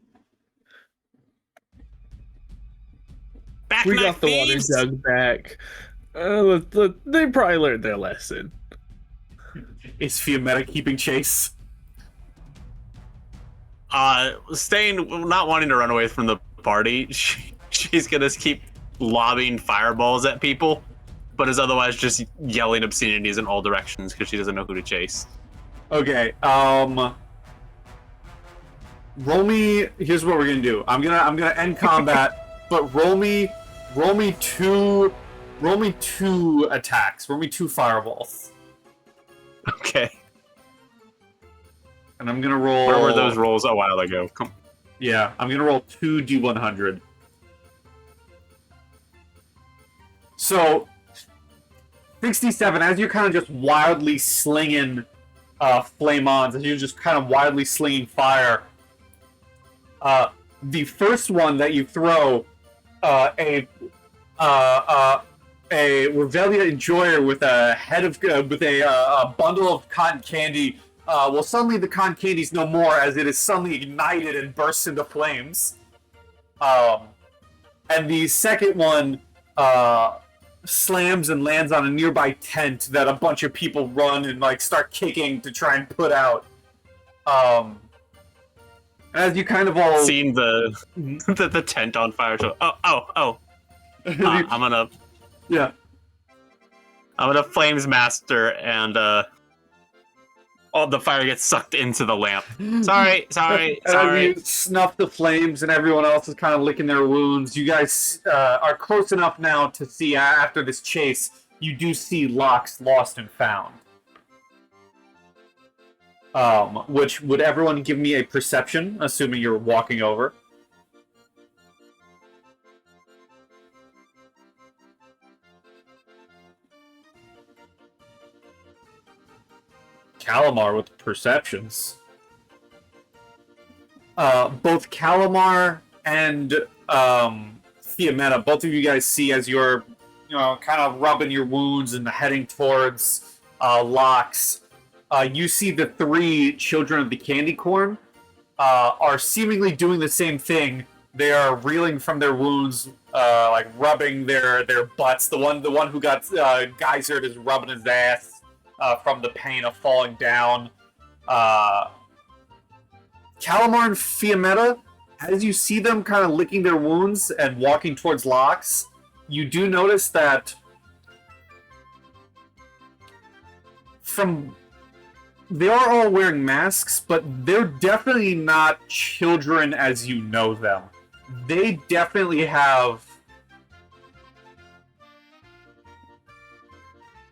Back
We
knife
got the water
thieves!
jug back. They probably learned their lesson.
Is Fiammetta keeping chase?
Not wanting to run away from the party, she's gonna keep lobbing fireballs at people, but is otherwise just yelling obscenities in all directions because she doesn't know who to chase.
Okay, roll me. Here's what we're gonna do. I'm gonna end combat, but roll me two attacks. Roll me 2 fireballs,
Okay.
and I'm gonna roll.
Where were those rolls a while ago? Come.
Yeah, I'm gonna roll 2 D100. So 67. As you're kind of just wildly slinging flame-ons, as you're just kind of wildly slinging fire. The first one that you throw, a Revelia enjoyer with a head of with a bundle of cotton candy. Well, suddenly the cotton candy's no more, as it is suddenly ignited and bursts into flames. And the second one slams and lands on a nearby tent that a bunch of people run and like start kicking to try and put out. As you kind of all
Seeing the tent on fire. So, I'm gonna
yeah.
flames master and all the fire gets sucked into the lamp. Sorry.
As you snuff the flames and everyone else is kind of licking their wounds, you guys are close enough now to see after this chase, you do see Locks lost and found. Which, would everyone give me a perception, assuming you're walking over? Callimar with perceptions. Both Callimar and Fiammetta, both of you guys see as you're, kind of rubbing your wounds and heading towards Locks. You see the 3 children of the candy corn are seemingly doing the same thing. They are reeling from their wounds, like rubbing their butts. The one who got geysered is rubbing his ass from the pain of falling down. Callimar and Fiammetta, as you see them kind of licking their wounds and walking towards Locks, you do notice that from they are all wearing masks, but they're definitely not children as you know them. They definitely have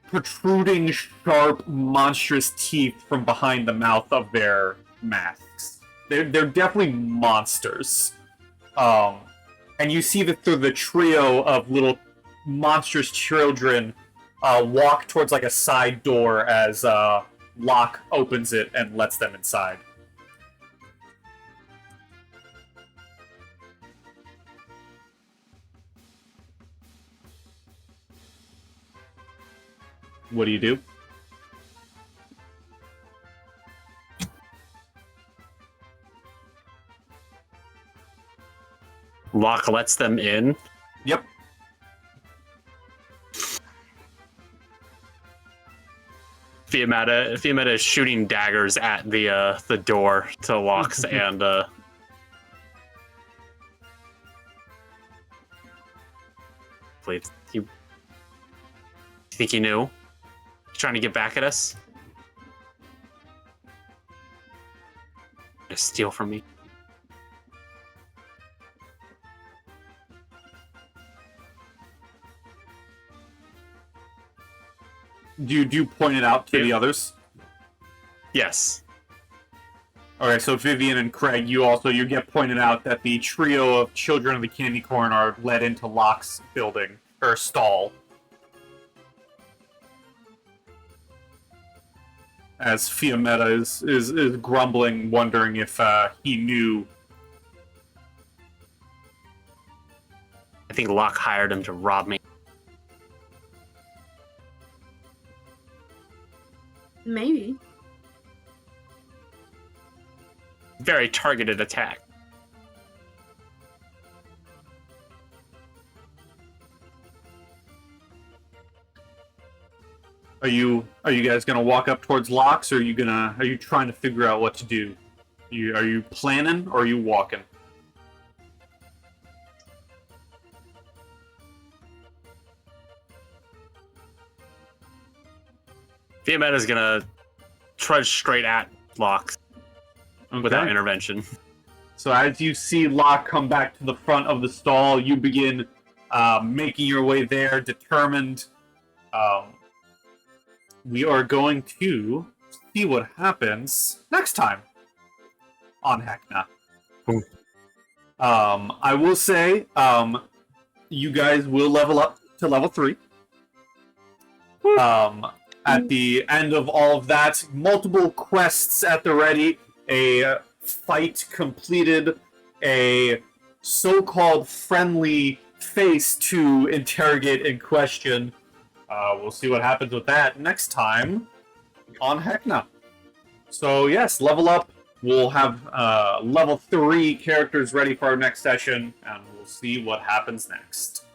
protruding, sharp, monstrous teeth from behind the mouth of their masks. They're definitely monsters. And you see that through the trio of little monstrous children walk towards like a side door as Locke opens it and lets them inside. What do you do?
Locke lets them in.
Yep.
Fiammetta is shooting daggers at the door to Locke's and wait, you think he knew? He's trying to get back at us? To steal from me.
Do you point it out to the others?
Yes.
Okay, so Vivien and Kreg, you get pointed out that the trio of children of the candy corn are led into Locke's building, or stall. As Fiammetta is grumbling, wondering if he knew.
I think Locke hired him to rob me.
Maybe.
Very targeted attack.
Are you guys gonna walk up towards Locke's, or are you trying to figure out what to do? Are you planning, or are you walking?
Fiammetta's gonna trudge straight at Locke without
Okay.
intervention.
So as you see Locke come back to the front of the stall, you begin making your way there, determined. We are going to see what happens next time on Heckna. I will say, you guys will level up to level 3. At the end of all of that, multiple quests at the ready, a fight completed, a so-called friendly face to interrogate and question. We'll see what happens with that next time on Heckna. So yes, level up. We'll have level 3 characters ready for our next session, and we'll see what happens next.